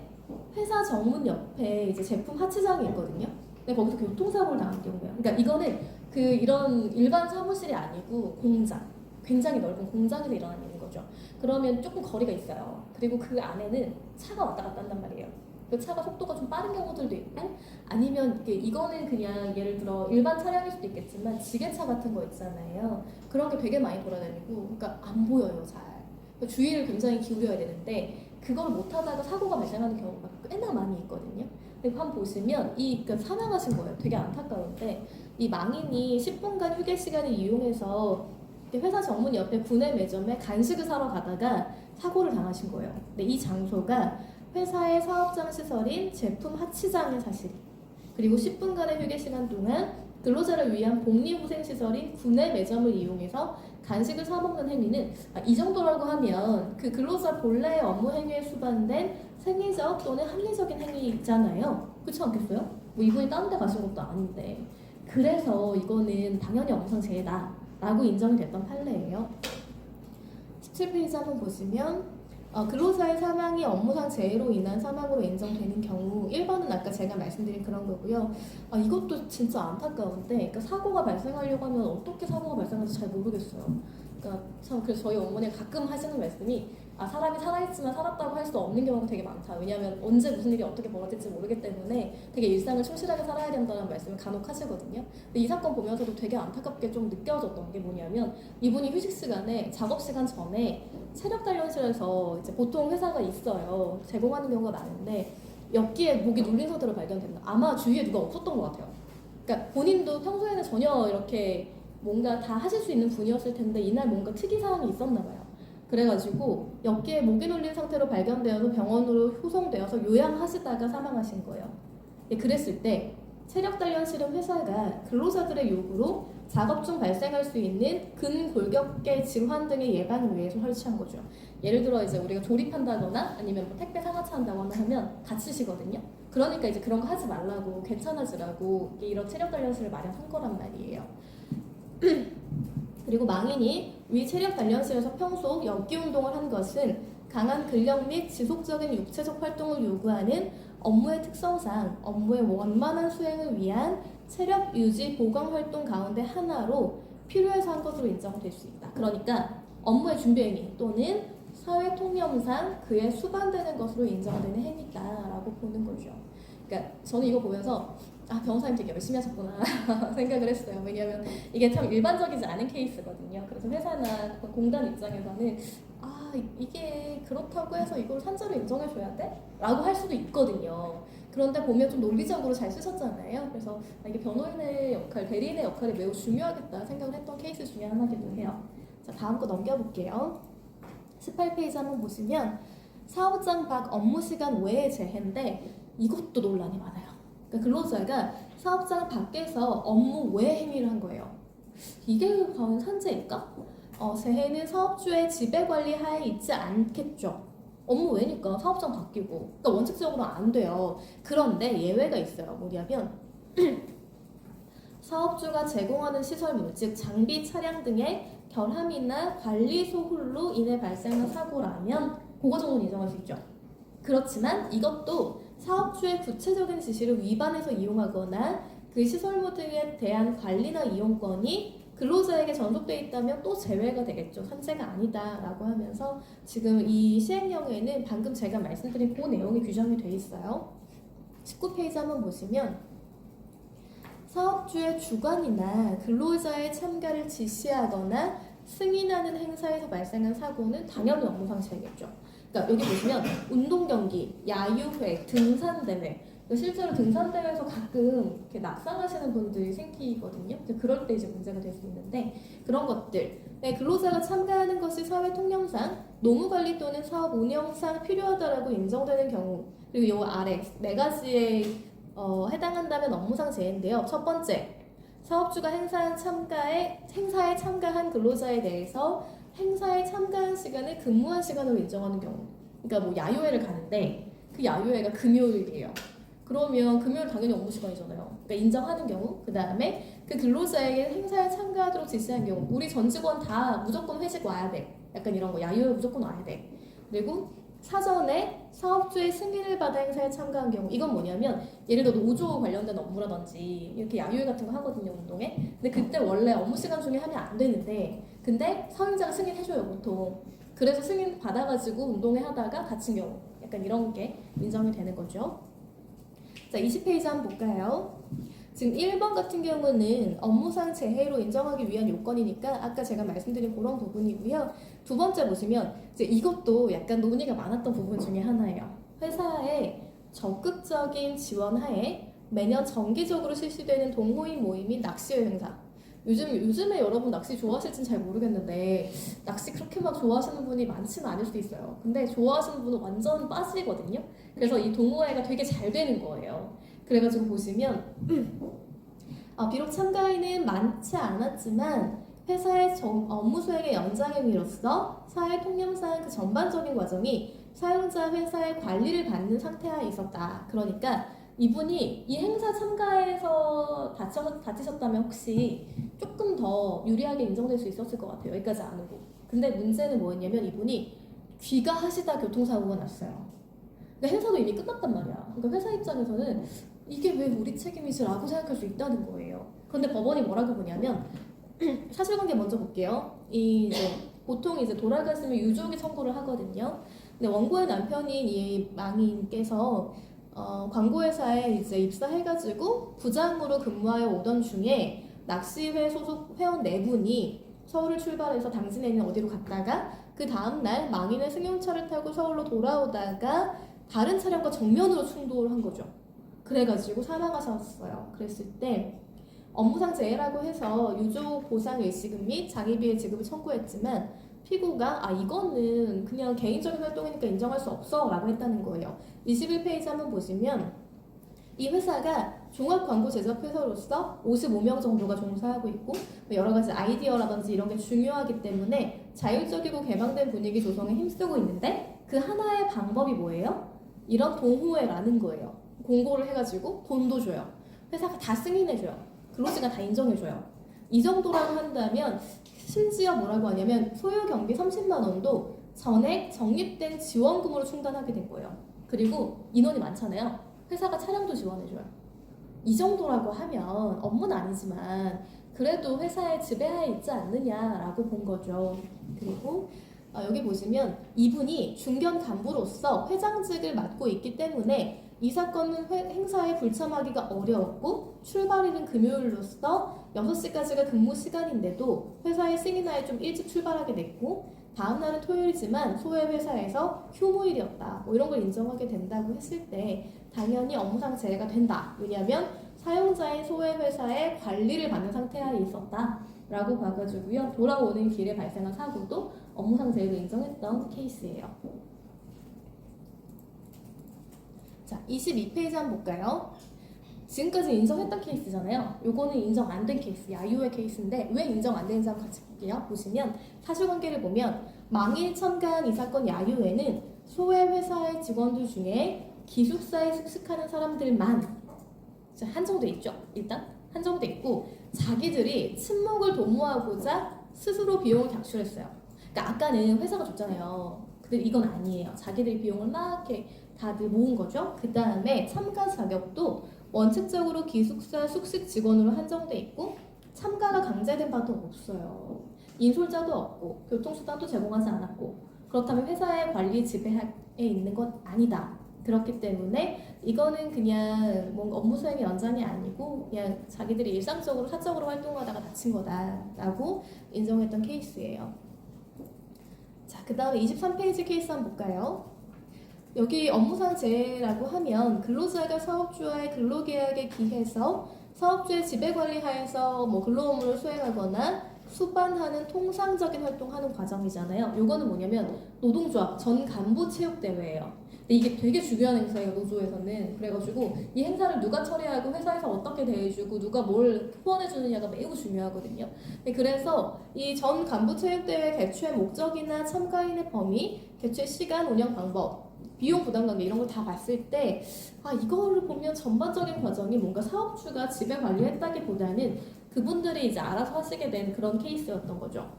회사 정문 옆에 이제 제품 하치장이 있거든요. 근데 거기서 교통사고를 당한 경우예요. 그러니까 이거는 그 이런 일반 사무실이 아니고 공장, 굉장히 넓은 공장에서 일어난 일인 거죠. 그러면 조금 거리가 있어요. 그리고 그 안에는 차가 왔다 갔다 한단 말이에요. 그 차가 속도가 좀 빠른 경우들도 있고 아니면 이거는 그냥 예를 들어 일반 차량일 수도 있겠지만 지게차 같은 거 있잖아요. 그런 게 되게 많이 돌아다니고 그러니까 안 보여요 잘. 그러니까 주의를 굉장히 기울여야 되는데 그걸 못하다가 사고가 발생하는 경우가 꽤나 많이 있거든요. 근데 한번 보시면 그러니까 사망하신 거예요. 되게 안타까운데 이 망인이 10분간 휴게 시간을 이용해서 회사 정문 옆에 구내 매점에 간식을 사러 가다가 사고를 당하신 거예요. 근데 이 장소가 회사의 사업장 시설인 제품 하치장의 사실 그리고 10분간의 휴게 시간 동안 근로자를 위한 복리후생시설인 구내 매점을 이용해서 간식을 사먹는 행위는 이 정도라고 하면 그 근로자 본래의 업무 행위에 수반된 생리적 또는 합리적인 행위잖아요. 그렇지 않겠어요? 뭐 이분이 다른 데 가신 것도 아닌데 그래서 이거는 당연히 업무상 재해다 라고 인정이 됐던 판례예요. 17페이지 한번 보시면 근로자의 사망이 업무상 재해로 인한 사망으로 인정되는 경우 1번은 아까 제가 말씀드린 그런 거고요. 이것도 진짜 안타까운데 그러니까 사고가 발생하려고 하면 어떻게 사고가 발생할지 잘 모르겠어요. 그러니까 참 그래서 저희 어머니가 가끔 하시는 말씀이 사람이 살아있지만 살았다고 할 수 없는 경우가 되게 많다. 왜냐하면 언제 무슨 일이 어떻게 벌어질지 모르기 때문에 되게 일상을 충실하게 살아야 된다는 말씀을 간혹 하시거든요. 근데 이 사건 보면서도 되게 안타깝게 좀 느껴졌던 게 뭐냐면 이분이 휴식 시간에 작업 시간 전에 체력 단련실에서 이제 보통 회사가 있어요. 제공하는 경우가 많은데 엽기에 목이 눌린 상태로 발견된다. 아마 주위에 누가 없었던 것 같아요. 그러니까 본인도 평소에는 전혀 이렇게 뭔가 다 하실 수 있는 분이었을 텐데 이날 뭔가 특이 사항이 있었나 봐요. 그래가지고 엽기에 목이 눌린 상태로 발견되어서 병원으로 후송되어서 요양하시다가 사망하신 거예요. 그랬을 때 체력단련실은 회사가 근로자들의 요구로 작업 중 발생할 수 있는 근골격계 질환 등의 예방을 위해서 설치한 거죠. 예를 들어 이제 우리가 조립한다거나 아니면 뭐 택배 상하차 한다거나 하면 다치시거든요. 그러니까 이제 그런 거 하지 말라고 괜찮아지라고 이런 체력단련실을 마련한 거란 말이에요. 그리고 망인이 위 체력 단련실에서 평소 엽기 운동을 한 것은 강한 근력 및 지속적인 육체적 활동을 요구하는 업무의 특성상 업무의 원만한 수행을 위한 체력 유지 보강 활동 가운데 하나로 필요해서 한 것으로 인정될 수 있다. 그러니까 업무의 준비 행위 또는 사회 통념상 그에 수반되는 것으로 인정되는 행위다라고 보는 거죠. 그러니까 저는 이거 보면서 변호사님 되게 열심히 하셨구나 생각을 했어요. 왜냐하면 이게 참 일반적이지 않은 케이스거든요. 그래서 회사나 공단 입장에서는 이게 그렇다고 해서 이걸 산재로 인정해줘야 돼? 라고 할 수도 있거든요. 그런데 보면 좀 논리적으로 잘 쓰셨잖아요. 그래서 이게 변호인의 역할, 대리인의 역할이 매우 중요하겠다 생각을 했던 케이스 중에 하나기도 해요. 자, 다음 거 넘겨볼게요. 18페이지 한번 보시면 사업장 밖 업무 시간 외의 재해인데 이것도 논란이 많아요. 그러니까 근로자가 사업장 밖에서 업무 외 행위를 한 거예요. 이게 과연 산재일까? 재해는 사업주의 지배관리 하에 있지 않겠죠. 업무 외니까 사업장 바뀌고 그러니까 원칙적으로 안 돼요. 그런데 예외가 있어요. 뭐냐면 사업주가 제공하는 시설물, 즉 장비, 차량 등의 결함이나 관리 소홀로 인해 발생한 사고라면 그거 정도는 인정할 수 있죠. 그렇지만 이것도 사업주의 구체적인 지시를 위반해서 이용하거나 그 시설물 등에 대한 관리나 이용권이 근로자에게 전속돼 있다면 또 제외가 되겠죠. 산재가 아니다라고 하면서 지금 이 시행령에는 방금 제가 말씀드린 그 내용이 규정이 돼 있어요. 19페이지 한번 보시면 사업주의 주관이나 근로자의 참가를 지시하거나 승인하는 행사에서 발생한 사고는 당연히 업무상실이겠죠. 그러니까 여기 보시면 운동 경기, 야유회, 등산대회, 실제로 등산대회에서 가끔 이렇게 낙상하시는 분들이 생기거든요. 그럴 때 이제 문제가 될 수 있는데 그런 것들, 근로자가 참가하는 것이 사회 통념상, 노무관리 또는 사업 운영상 필요하다라고 인정되는 경우, 그리고 요 아래 네 가지에 해당한다면 업무상 재해인데요. 첫 번째, 사업주가 행사에 참가한 근로자에 대해서 행사에 참가한 시간을 근무한 시간으로 인정하는 경우. 그러니까 뭐 야유회를 가는데 그 야유회가 금요일이에요. 그러면 금요일 당연히 업무 시간이잖아요. 그러니까 인정하는 경우. 그 다음에 그 근로자에게 행사에 참가하도록 지시한 경우. 우리 전 직원 다 무조건 회식 와야 돼. 약간 이런 거. 야유회 무조건 와야 돼. 그리고 사전에 사업주의 승인을 받아 행사에 참가한 경우. 이건 뭐냐면 예를 들어 노조 관련된 업무라든지 이렇게 야유회 같은 거 하거든요, 운동에. 근데 그때 원래 업무 시간 중에 하면 안 되는데 근데 사용자가 승인해줘요, 보통. 그래서 승인 받아가지고 운동회 하다가 다친 경우. 약간 이런 게 인정이 되는 거죠. 자, 20페이지 한번 볼까요? 지금 1번 같은 경우는 업무상 재해로 인정하기 위한 요건이니까 아까 제가 말씀드린 그런 부분이고요. 두 번째 보시면 이제 이것도 약간 논의가 많았던 부분 중에 하나예요. 회사의 적극적인 지원하에 매년 정기적으로 실시되는 동호인 모임인 낚시회 행사. 요즘에 여러분 낚시 좋아하실진 잘 모르겠는데 낚시 그렇게 막 좋아하시는 분이 많지는 않을 수도 있어요. 근데 좋아하시는 분은 완전 빠지거든요. 그래서 이 동호회가 되게 잘 되는 거예요. 그래가지고 보시면 비록 참가인은 많지 않았지만 회사의 업무 수행의 연장행위로서 사회 통념상 그 전반적인 과정이 사용자 회사의 관리를 받는 상태하에 있었다. 그러니까 이분이 이 행사 참가해서 다치셨다면 혹시 조금 더 유리하게 인정될 수 있었을 것 같아요. 여기까지 안 오고. 근데 문제는 뭐였냐면 이분이 귀가하시다 교통사고가 났어요. 그러니까 행사도 이미 끝났단 말이야. 그러니까 회사 입장에서는 이게 왜 우리 책임이지라고 생각할 수 있다는 거예요. 그런데 법원이 뭐라고 보냐면 사실관계 먼저 볼게요. 보통 이제 돌아가시면 유족이 청구를 하거든요. 근데 원고의 남편인 이 망인께서 광고회사에 이제 입사해가지고 부장으로 근무하여 오던 중에 낚시회 소속 회원 4분이 서울을 출발해서 당진에는 어디로 갔다가 그 다음날 망인의 승용차를 타고 서울로 돌아오다가 다른 차량과 정면으로 충돌한 거죠. 그래가지고 사망하셨어요. 그랬을 때 업무상 재해라고 해서 유족 보상 일시금 및 장의비의 지급을 청구했지만 피고가 이거는 그냥 개인적인 활동이니까 인정할 수 없어 라고 했다는 거예요. 21페이지 한번 보시면 이 회사가 종합 광고 제작 회사로서 55명 정도가 종사하고 있고 여러 가지 아이디어라든지 이런 게 중요하기 때문에 자율적이고 개방된 분위기 조성에 힘쓰고 있는데 그 하나의 방법이 뭐예요? 이런 동호회라는 거예요. 공고를 해가지고 돈도 줘요. 회사가 다 승인해줘요. 근로시간 다 인정해줘요. 이 정도라고 한다면 심지어 뭐라고 하냐면 소요 경비 30만 원도 전액 적립된 지원금으로 충당하게 된 거예요. 그리고 인원이 많잖아요. 회사가 차량도 지원해줘요. 이 정도라고 하면 업무는 아니지만 그래도 회사의 지배하에 있지 않느냐라고 본 거죠. 그리고 여기 보시면 이분이 중견 간부로서 회장직을 맡고 있기 때문에 이 사건은 행사에 불참하기가 어려웠고 출발일은 금요일로서 6시까지가 근무 시간인데도 회사의 승인하에 좀 일찍 출발하게 됐고 다음 날은 토요일이지만 소외 회사에서 휴무일이었다. 뭐 이런 걸 인정하게 된다고 했을 때 당연히 업무상 재해가 된다. 왜냐하면 사용자의 소외 회사의 관리를 받는 상태하에 있었다. 라고 봐가지고요. 돌아오는 길에 발생한 사고도 업무상 재해로 인정했던 케이스예요. 자, 22페이지 한번 볼까요? 지금까지 인정했던 케이스잖아요. 요거는 인정 안 된 케이스, 야유회 케이스인데 왜 인정 안 되는지 한번 같이 볼게요. 보시면 사실관계를 보면 망일 참가한 이 사건 야유회는 소외 회사의 직원들 중에 기숙사에 숙식하는 사람들만 한정돼 있죠. 일단 한정돼 있고 자기들이 친목을 도모하고자 스스로 비용을 각출했어요. 그러니까 아까는 회사가 줬잖아요. 근데 이건 아니에요. 자기들이 비용을 막 이렇게 다들 모은 거죠. 그 다음에 참가 자격도 원칙적으로 기숙사 숙식 직원으로 한정돼 있고 참가가 강제된 바도 없어요. 인솔자도 없고 교통수단도 제공하지 않았고 그렇다면 회사의 관리 지배하에 있는 건 아니다. 그렇기 때문에 이거는 그냥 뭔가 업무 수행의 연장이 아니고 그냥 자기들이 일상적으로 사적으로 활동하다가 다친 거다라고 인정했던 케이스예요. 자, 그 다음에 23페이지 케이스 한번 볼까요? 여기 업무상 재해라고 하면 근로자가 사업주와의 근로계약에 기해서 사업주의 지배관리하에서 뭐 근로 업무를 수행하거나 수반하는 통상적인 활동하는 과정이잖아요. 요거는 뭐냐면 노동조합 전 간부 체육대회예요. 근데 이게 되게 중요한 행사예요, 노조에서는. 그래가지고 이 행사를 누가 처리하고 회사에서 어떻게 대해주고 누가 뭘 후원해주느냐가 매우 중요하거든요. 그래서 이 전 간부 체육대회 개최 목적이나 참가인의 범위, 개최 시간, 운영 방법, 비용 부담 관계 이런 걸 다 봤을 때 이거를 보면 전반적인 과정이 뭔가 사업주가 지배 관리했다기보다는 그분들이 이제 알아서 하시게 된 그런 케이스였던 거죠.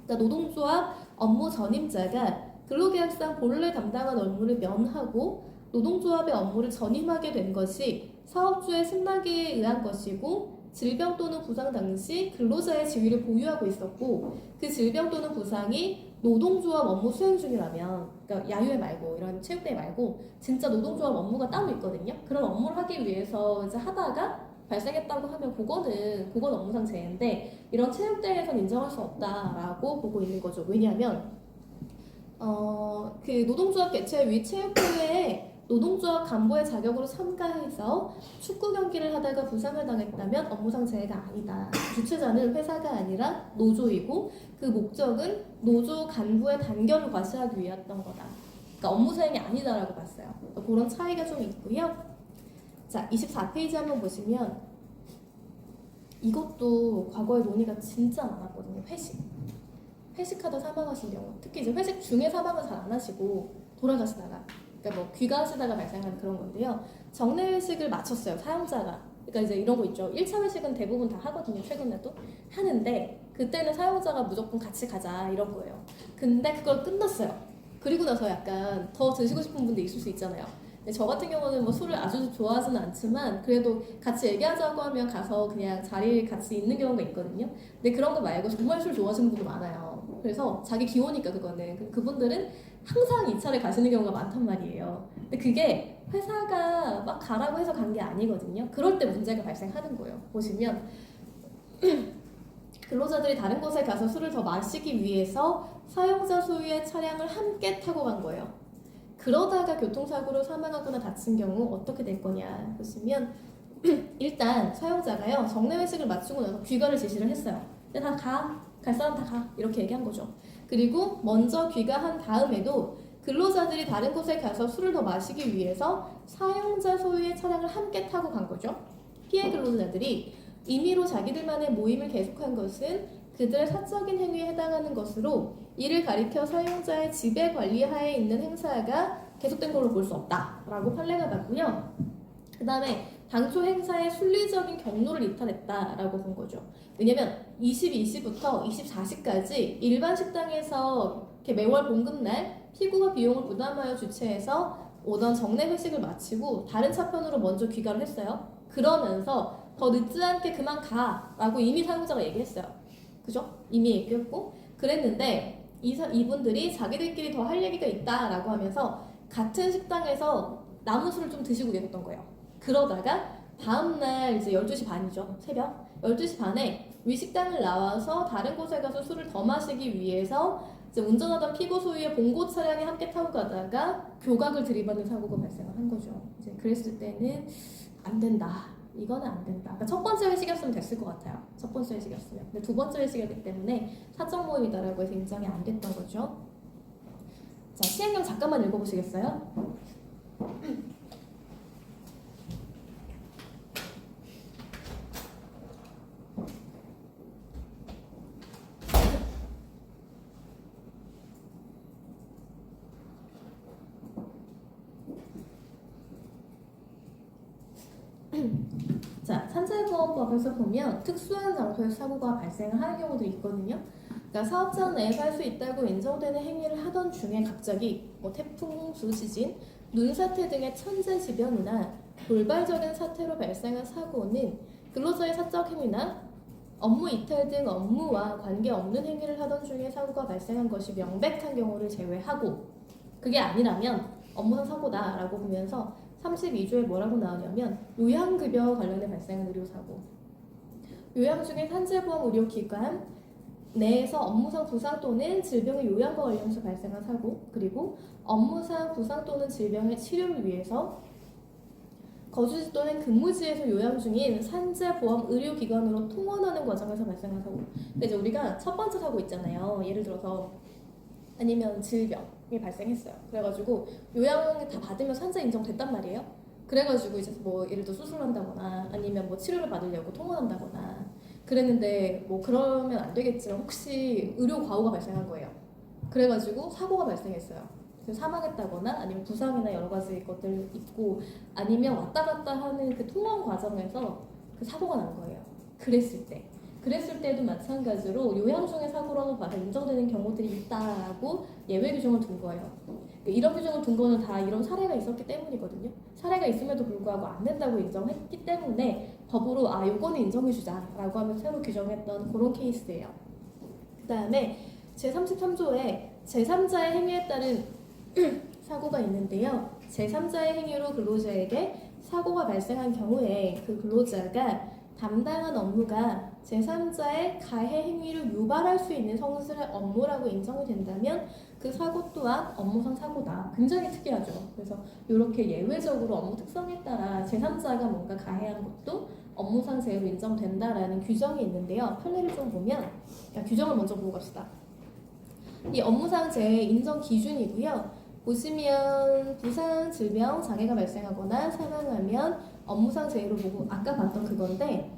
그러니까 노동조합 업무 전임자가 근로계약상 본래 담당한 업무를 면하고 노동조합의 업무를 전임하게 된 것이 사업주의 승낙에 의한 것이고 질병 또는 부상 당시 근로자의 지위를 보유하고 있었고 그 질병 또는 부상이 노동조합 업무 수행 중이라면 그러니까 야유회 말고 이런 체육대회 말고 진짜 노동조합 업무가 따로 있거든요. 그런 업무를 하기 위해서 이제 하다가 발생했다고 하면 그건 업무상 재해인데 이런 체육대회에선 인정할 수 없다라고 보고 있는 거죠. 왜냐하면 그 노동조합 개최 위 체육대회에 노동조합 간부의 자격으로 참가해서 축구 경기를 하다가 부상을 당했다면 업무상 재해가 아니다. 주최자는 회사가 아니라 노조이고 그 목적은 노조 간부의 단결을 과시하기 위했던 거다. 그러니까 업무 수행이 아니다라고 봤어요. 그런 차이가 좀 있고요. 자, 24페이지 한번 보시면 이것도 과거에 논의가 진짜 많았거든요. 회식하다 사망하신 경우, 특히 이제 회식 중에 사망을 잘 안 하시고 돌아가시다가, 그러니까 뭐 귀가하시다가 발생하는 그런 건데요. 정례 회식을 마쳤어요, 사용자가. 그러니까 이제 이런 거 있죠. 1차 회식은 대부분 다 하거든요, 최근에도. 하는데 그때는 사용자가 무조건 같이 가자 이런 거예요. 근데 그걸 끝났어요. 그리고 나서 약간 더 드시고 싶은 분도 있을 수 있잖아요. 근데 저 같은 경우는 뭐 술을 아주 좋아하지는 않지만 그래도 같이 얘기하자고 하면 가서 그냥 자리에 같이 있는 경우가 있거든요. 근데 그런 거 말고 정말 술 좋아하시는 분도 많아요. 그래서 자기 기호니까 그거는 그분들은 항상 2차를 가시는 경우가 많단 말이에요. 근데 그게 회사가 막 가라고 해서 간 게 아니거든요. 그럴 때 문제가 발생하는 거예요. 보시면 근로자들이 다른 곳에 가서 술을 더 마시기 위해서 사용자 소유의 차량을 함께 타고 간 거예요. 그러다가 교통사고로 사망하거나 다친 경우 어떻게 될 거냐 보시면 일단 사용자가요 정례 회식을 마치고 나서 귀가를 지시를 했어요. 근데 다 가, 갈 사람 다 가 이렇게 얘기한 거죠. 그리고 먼저 귀가한 다음에도 근로자들이 다른 곳에 가서 술을 더 마시기 위해서 사용자 소유의 차량을 함께 타고 간 거죠. 피해 근로자들이 임의로 자기들만의 모임을 계속한 것은 그들의 사적인 행위에 해당하는 것으로 이를 가리켜 사용자의 지배 관리 하에 있는 행사가 계속된 걸로 볼 수 없다라고 판례가 났고요. 그 다음에 당초 행사의 순리적인 경로를 이탈했다라고 본 거죠. 왜냐면 22시부터 24시까지 일반 식당에서 이렇게 매월 봉급날 피고가 비용을 부담하여 주최해서 오던 정례 회식을 마치고 다른 차편으로 먼저 귀가를 했어요. 그러면서 더 늦지 않게 그만 가라고 이미 사용자가 얘기했어요. 그죠? 이미 얘기했고 그랬는데 이분들이 자기들끼리 더 할 얘기가 있다라고 하면서 같은 식당에서 남은 술을 좀 드시고 계셨던 거예요. 그러다가 다음날 이제 12시 반이죠. 새벽 12시 반에 위 식당을 나와서 다른 곳에 가서 술을 더 마시기 위해서 이제 운전하던 피고 소유의 봉고 차량에 함께 타고 가다가 교각을 들이받는 사고가 발생을 한 거죠. 이제 그랬을 때는 안 된다. 이거는 안 된다. 그러니까 첫 번째 회식이었으면 됐을 것 같아요. 첫 번째 회식이었으면. 근데 두 번째 회식이었기 때문에 사적 모임이다라고 해서 인정이 안 됐던 거죠. 자, 시행령 잠깐만 읽어보시겠어요? 자, 산재보험법에서 보면 특수한 장소에서 사고가 발생을 하는 경우도 있거든요. 그러니까 사업장 내에서 할 수 있다고 인정되는 행위를 하던 중에 갑자기 뭐 태풍, 홍수, 지진, 눈사태 등의 천재지변이나 돌발적인 사태로 발생한 사고는 근로자의 사적 행위나 업무 이탈 등 업무와 관계없는 행위를 하던 중에 사고가 발생한 것이 명백한 경우를 제외하고 그게 아니라면 업무상 사고다라고 보면서 32조에 뭐라고 나오냐면 요양급여 관련해 발생한 의료사고, 요양 중에 산재보험 의료기관 내에서 업무상 부상 또는 질병의 요양과 관련해서 발생한 사고, 그리고 업무상 부상 또는 질병의 치료를 위해서 거주지 또는 근무지에서 요양 중인 산재보험 의료기관으로 통원하는 과정에서 발생한 사고. 근데 이제 우리가 첫 번째 사고 있잖아요. 예를 들어서 아니면 질병이 발생했어요. 그래가지고 요양을 다 받으면 산재 인정됐단 말이에요. 그래가지고 이제 뭐 예를 들어 수술한다거나 아니면 뭐 치료를 받으려고 통원한다거나 그랬는데 뭐 그러면 안 되겠지만 혹시 의료 과오가 발생한 거예요. 그래가지고 사고가 발생했어요. 그래서 사망했다거나 아니면 부상이나 여러 가지 것들 있고 아니면 왔다 갔다 하는 그 통원 과정에서 그 사고가 난 거예요. 그랬을 때도 마찬가지로 요양 중의 사고라고 봐서 인정되는 경우들이 있다라고 예외 규정을 둔 거예요. 이런 규정을 둔 거는 다 이런 사례가 있었기 때문이거든요. 사례가 있음에도 불구하고 안 된다고 인정했기 때문에 법으로 요거는 인정해주자라고 하면 새로 규정했던 그런 케이스예요. 그 다음에 제33조에 제3자의 행위에 따른 사고가 있는데요. 제3자의 행위로 근로자에게 사고가 발생한 경우에 그 근로자가 담당한 업무가 제3자의 가해 행위를 유발할 수 있는 성질의 업무라고 인정이 된다면 그 사고 또한 업무상 사고다. 굉장히 특이하죠. 그래서 이렇게 예외적으로 업무 특성에 따라 제3자가 뭔가 가해한 것도 업무상 재해로 인정된다라는 규정이 있는데요. 판례를 좀 보면 규정을 먼저 보고 갑시다. 이 업무상 재해 인정 기준이고요. 보시면 부상, 질병, 장애가 발생하거나 사망하면 업무상 재해로 보고 아까 봤던 그건데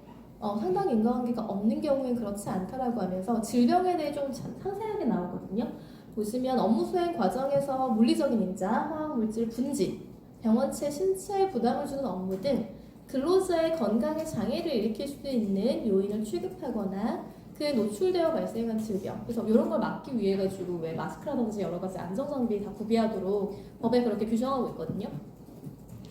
상당 인과관계가 없는 경우엔 그렇지 않다라고 하면서 질병에 대해 좀 상세하게 나오거든요. 보시면 업무 수행 과정에서 물리적인 인자, 화학물질 분진, 병원체 신체에 부담을 주는 업무 등 근로자의 건강에 장애를 일으킬 수 있는 요인을 취급하거나 그에 노출되어 발생한 질병. 그래서 이런 걸 막기 위해 가지고 왜 마스크라든지 여러 가지 안전장비 다 구비하도록 법에 그렇게 규정하고 있거든요.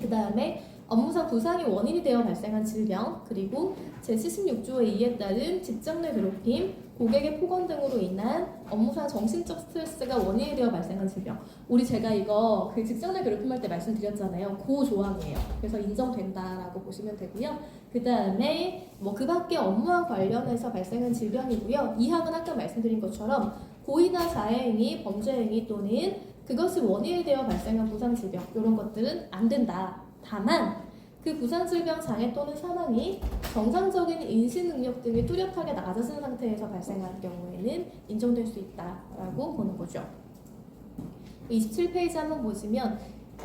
그 다음에 업무상 부상이 원인이 되어 발생한 질병, 그리고 제76조의 이에 따른 직장 내 괴롭힘, 고객의 폭언 등으로 인한 업무상 정신적 스트레스가 원인이 되어 발생한 질병. 제가 이거 그 직장 내 괴롭힘 할 때 말씀드렸잖아요. 그 조항이에요. 그래서 인정된다라고 보시면 되고요. 그 다음에 뭐 그 밖에 업무와 관련해서 발생한 질병이고요. 이 항은 아까 말씀드린 것처럼 고의나 자해행위, 범죄행위 또는 그것이 원인이 되어 발생한 부상 질병 이런 것들은 안 된다. 다만 그 부상 질병 장애 또는 사망이 정상적인 인식 능력 등이 뚜렷하게 낮아진 상태에서 발생할 경우에는 인정될 수 있다라고 보는 거죠. 27페이지 한번 보시면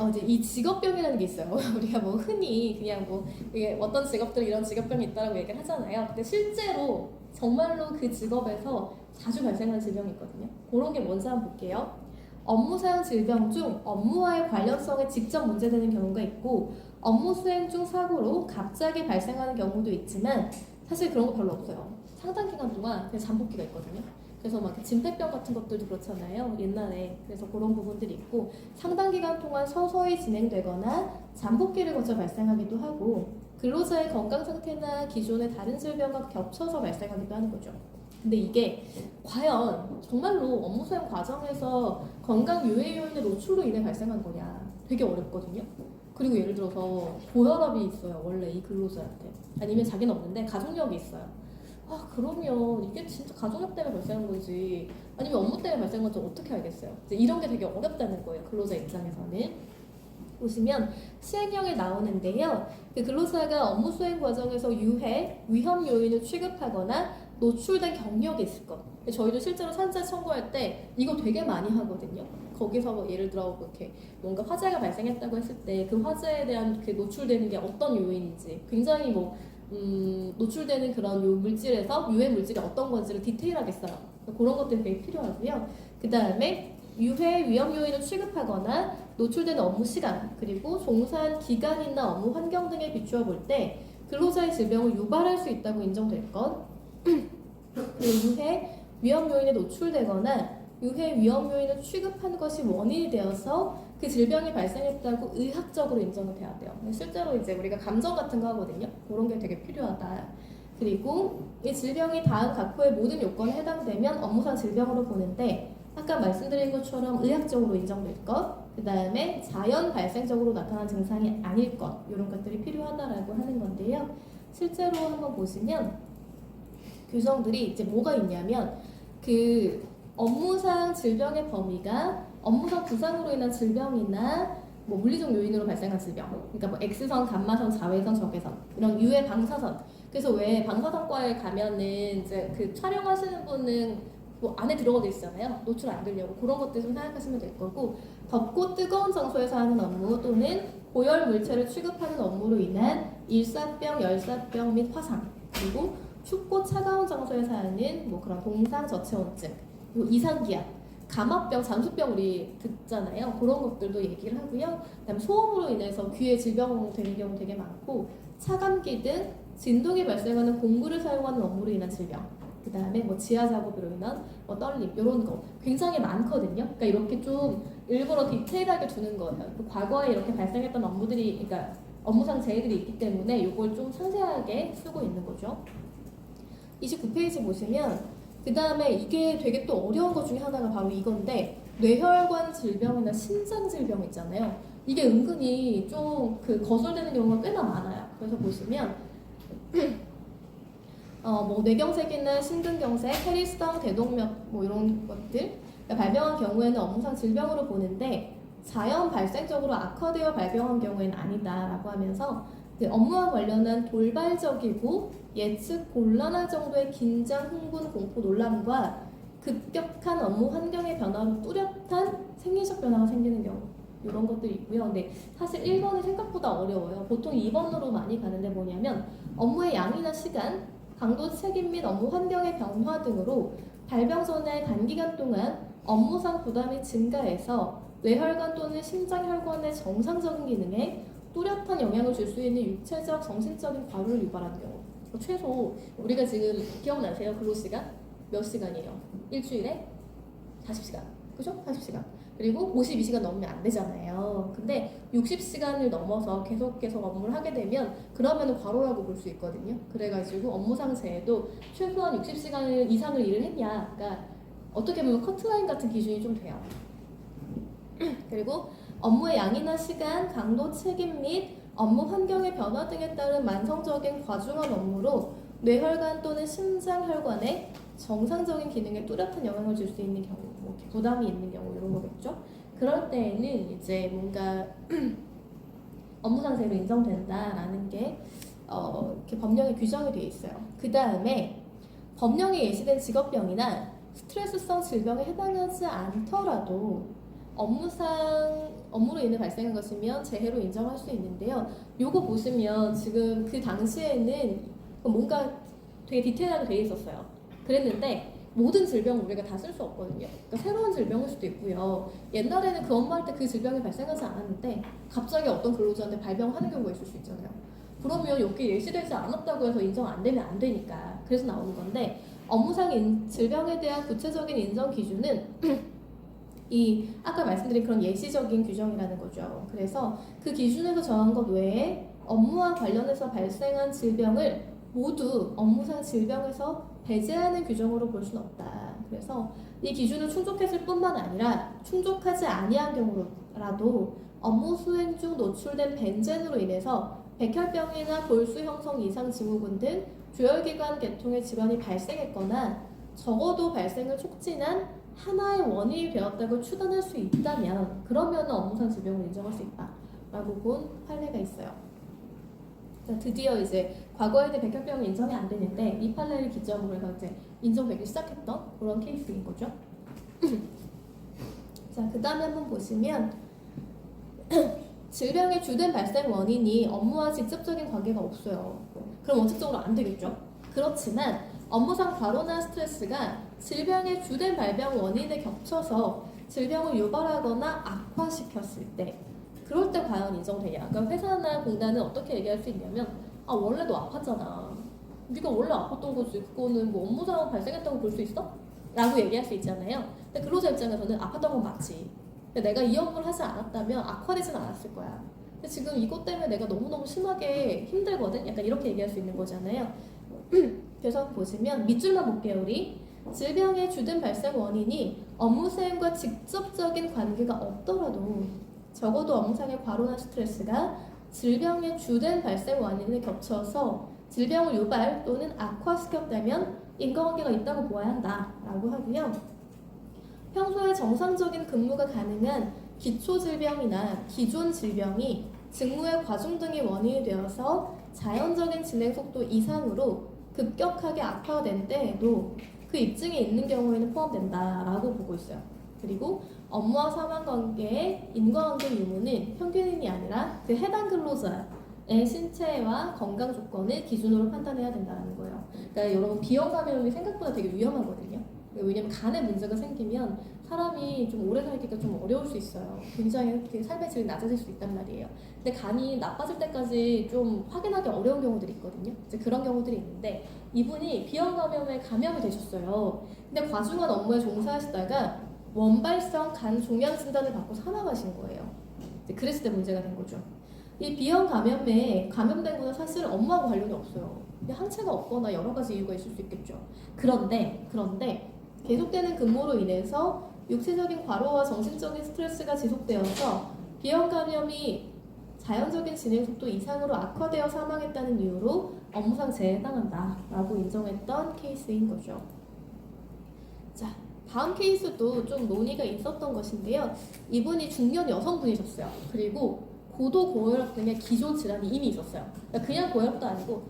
이제 이 직업병이라는 게 있어요. 우리가 뭐 흔히 그냥 뭐 이게 어떤 직업들 이런 직업병이 있다라고 얘기를 하잖아요. 근데 실제로 정말로 그 직업에서 자주 발생하는 질병이 있거든요. 그런 게 뭔지 한번 볼게요. 업무상 질병 중 업무와의 관련성에 직접 문제되는 경우가 있고 업무 수행 중 사고로 갑자기 발생하는 경우도 있지만 사실 그런 거 별로 없어요. 상당 기간 동안 그냥 잠복기가 있거든요. 그래서 막 진폐병 같은 것들도 그렇잖아요. 옛날에. 그래서 그런 부분들이 있고 상당 기간 동안 서서히 진행되거나 잠복기를 거쳐 발생하기도 하고 근로자의 건강 상태나 기존의 다른 질병과 겹쳐서 발생하기도 하는 거죠. 근데 이게 과연 정말로 업무 수행 과정에서 건강 유해 요인의 노출로 인해 발생한 거냐 되게 어렵거든요. 그리고 예를 들어서 고혈압이 있어요. 원래 이 근로자한테. 아니면 자기는 없는데 가족력이 있어요. 그러면 이게 진짜 가족력 때문에 발생한 건지 아니면 업무 때문에 발생한 건지 어떻게 알겠어요? 이제 이런 게 되게 어렵다는 거예요. 근로자 입장에서는. 보시면 시행령에 나오는데요. 그 근로자가 업무 수행 과정에서 유해, 위험 요인을 취급하거나 노출된 경력이 있을 것. 저희도 실제로 산재 청구할 때 이거 되게 많이 하거든요. 거기서 뭐 예를 들어 이렇게 뭔가 화재가 발생했다고 했을 때 그 화재에 대한 그 노출되는 게 어떤 요인인지 굉장히 노출되는 그런 물질에서 유해 물질이 어떤 건지를 디테일하게 써요. 그런 것들이 되게 필요하고요. 그 다음에 유해 위험 요인을 취급하거나 노출되는 업무 시간 그리고 종사한 기간이나 업무 환경 등에 비추어 볼 때 근로자의 질병을 유발할 수 있다고 인정될 것 그리고 유해 위험 요인에 노출되거나 유해 위험 요인을 취급한 것이 원인이 되어서 그 질병이 발생했다고 의학적으로 인정이 돼야 돼요. 실제로 이제 우리가 감정 같은 거 하거든요. 그런 게 되게 필요하다. 그리고 이 질병이 다음 각호의 모든 요건에 해당되면 업무상 질병으로 보는데 아까 말씀드린 것처럼 의학적으로 인정될 것, 그 다음에 자연 발생적으로 나타난 증상이 아닐 것, 이런 것들이 필요하다라고 하는 건데요. 실제로 한번 보시면 규정들이 이제 뭐가 있냐면 그 업무상 질병의 범위가 업무상 부상으로 인한 질병이나 뭐 물리적 요인으로 발생한 질병, 그러니까 뭐 X선, 감마선, 자외선, 적외선 이런 유해 방사선. 그래서 왜 방사선과에 가면은 이제 그 촬영하시는 분은 뭐 안에 들어가 있잖아요. 노출 안 되려고 그런 것들 좀 생각하시면 될 거고, 덥고 뜨거운 장소에서 하는 업무 또는 고열 물체를 취급하는 업무로 인한 일사병, 열사병 및 화상, 그리고 춥고 차가운 장소에서 하는 뭐 그런 동상 저체온증, 뭐 이상기압, 감압병, 잠수병 우리 듣잖아요. 그런 것들도 얘기를 하고요. 그다음에 소음으로 인해서 귀에 질병 되는 경우 되게 많고, 차감기 등 진동이 발생하는 공구를 사용하는 업무로 인한 질병, 그 다음에 뭐 지하 작업으로 인한 뭐 떨림 이런 거 굉장히 많거든요. 그러니까 이렇게 좀 일부러 디테일하게 두는 거예요. 과거에 이렇게 발생했던 업무들이, 그러니까 업무상 재해들이 있기 때문에 이걸 좀 상세하게 쓰고 있는 거죠. 29페이지 보시면 그 다음에 이게 되게 또 어려운 것 중에 하나가 바로 이건데, 뇌혈관 질병이나 신장 질병 있잖아요. 이게 은근히 좀 그 거절되는 경우가 꽤나 많아요. 그래서 보시면 뭐 뇌경색이나 심근경색, 해리성, 대동맥 뭐 이런 것들 발병한 경우에는 업무상 질병으로 보는데 자연 발생적으로 악화되어 발병한 경우에는 아니다라고 하면서 업무와 관련한 돌발적이고 예측 곤란할 정도의 긴장, 흥분, 공포, 놀람과 급격한 업무 환경의 변화로 뚜렷한 생리적 변화가 생기는 경우 이런 것들이 있고요. 근데 사실 1번이 생각보다 어려워요. 보통 2번으로 많이 가는데 뭐냐면 업무의 양이나 시간, 강도, 책임 및 업무 환경의 변화 등으로 발병 전에 단기간 동안 업무상 부담이 증가해서 뇌혈관 또는 심장혈관의 정상적인 기능에 뚜렷한 영향을 줄 수 있는 육체적, 정신적인 과로를 유발하는 경우. 최소 우리가 지금 기억나세요? 근로시간 몇 시간이에요? 일주일에 40시간. 그죠? 40시간. 그리고 52시간 넘으면 안 되잖아요. 근데 60시간을 넘어서 계속 업무를 하게 되면 그러면 과로라고 볼 수 있거든요. 그래가지고 업무상 재해도 최소한 60시간 이상을 일을 했냐, 그러니까 어떻게 보면 커트라인 같은 기준이 좀 돼요. 그리고 업무의 양이나 시간, 강도, 책임 및 업무 환경의 변화 등에 따른 만성적인 과중한 업무로 뇌혈관 또는 심장혈관에 정상적인 기능에 뚜렷한 영향을 줄 수 있는 경우, 뭐 부담이 있는 경우 이런 거겠죠. 그럴 때에는 이제 뭔가 업무상 재해로 인정된다라는 게 이렇게 법령에 규정이 되어 있어요. 그 다음에 법령에 예시된 직업병이나 스트레스성 질병에 해당하지 않더라도 업무로 인해 발생한 것이면 재해로 인정할 수 있는데요. 요거 보시면 지금 그 당시에는 뭔가 되게 디테일하게 되어 있었어요. 그랬는데 모든 질병을 우리가 다 쓸 수 없거든요. 그러니까 새로운 질병일 수도 있고요. 옛날에는 그 업무할 때 그 질병이 발생하지 않았는데 갑자기 어떤 근로자한테 발병하는 경우가 있을 수 있잖아요. 그러면 여기 예시되지 않았다고 해서 인정 안 되면 안 되니까 그래서 나오는 건데, 업무상 질병에 대한 구체적인 인정 기준은 이 아까 말씀드린 그런 예시적인 규정이라는 거죠. 그래서 그 기준에서 정한 것 외에 업무와 관련해서 발생한 질병을 모두 업무상 질병에서 배제하는 규정으로 볼 수는 없다. 그래서 이 기준을 충족했을 뿐만 아니라 충족하지 아니한 경우라도 업무 수행 중 노출된 벤젠으로 인해서 백혈병이나 골수 형성 이상 증후군 등 조혈기관 계통의 질환이 발생했거나 적어도 발생을 촉진한 하나의 원인이 되었다고 추단할 수 있다면 그러면 업무상 질병을 인정할 수 있다라고 본 판례가 있어요. 드디어 이제 과거에는 백혈병이 인정이 안 되는데 이 판례를 기점으로 해서 이제 인정되기 시작했던 그런 케이스인 거죠. 자, 그 다음에 한번 보시면 질병의 주된 발생 원인이 업무와 직접적인 관계가 없어요. 그럼 원칙적으로 안 되겠죠. 그렇지만 업무상 과로나 스트레스가 질병의 주된 발병 원인에 겹쳐서 질병을 유발하거나 악화시켰을 때, 그럴 때 과연 인정되냐. 그러니까 회사나 공단은 어떻게 얘기할 수 있냐면, 아 원래 너 아팠잖아. 네가 원래 아팠던 거지. 그거는 뭐 업무상 발생했다고 볼 수 있어? 라고 얘기할 수 있잖아요. 근데 근로자 입장에서는 아팠던 건 맞지. 근데 내가 이 업무를 하지 않았다면 악화되진 않았을 거야. 근데 지금 이것 때문에 내가 너무너무 심하게 힘들거든? 약간 이렇게 얘기할 수 있는 거잖아요. 그래서 보시면 밑줄만 볼게요, 우리. 질병의 주된 발생 원인이 업무 수행과 직접적인 관계가 없더라도 적어도 업무상의 과로나 스트레스가 질병의 주된 발생 원인을 겹쳐서 질병을 유발 또는 악화시켰다면 인과관계가 있다고 보아야 한다라고 하고요. 평소에 정상적인 근무가 가능한 기초질병이나 기존 질병이 직무의 과중 등이 원인이 되어서 자연적인 진행 속도 이상으로 급격하게 악화된 때에도 그 입증이 있는 경우에는 포함된다라고 보고 있어요. 그리고 업무와 사망관계의 인과관계 유무는 평균인이 아니라 그 해당 근로자의 신체와 건강 조건을 기준으로 판단해야 된다는 거예요. 그러니까 여러분 비형 감염이 생각보다 되게 위험하거든요. 왜냐면 간에 문제가 생기면 사람이 좀 오래 살기가 좀 어려울 수 있어요. 굉장히 삶의 질이 낮아질 수 있단 말이에요. 근데 간이 나빠질 때까지 좀 확인하기 어려운 경우들이 있거든요. 이제 그런 경우들이 있는데 이분이 비형 감염에 감염이 되셨어요. 근데 과중한 업무에 종사하시다가 원발성 간 종양 진단을 받고 사망하신 거예요. 이제 그랬을 때 문제가 된 거죠. 이 비형 감염에 감염된 거는 사실 업무하고 관련이 없어요. 항체가 없거나 여러 가지 이유가 있을 수 있겠죠. 그런데 계속되는 근무로 인해서 육체적인 과로와 정신적인 스트레스가 지속되어서 비형 감염이 자연적인 진행 속도 이상으로 악화되어 사망했다는 이유로 업무상 재해에 해당한다라고 인정했던 케이스인 거죠. 자, 다음 케이스도 좀 논의가 있었던 것인데요. 이분이 중년 여성분이셨어요. 그리고 고도 고혈압 등의 기존 질환이 이미 있었어요. 그러니까 그냥 고혈압도 아니고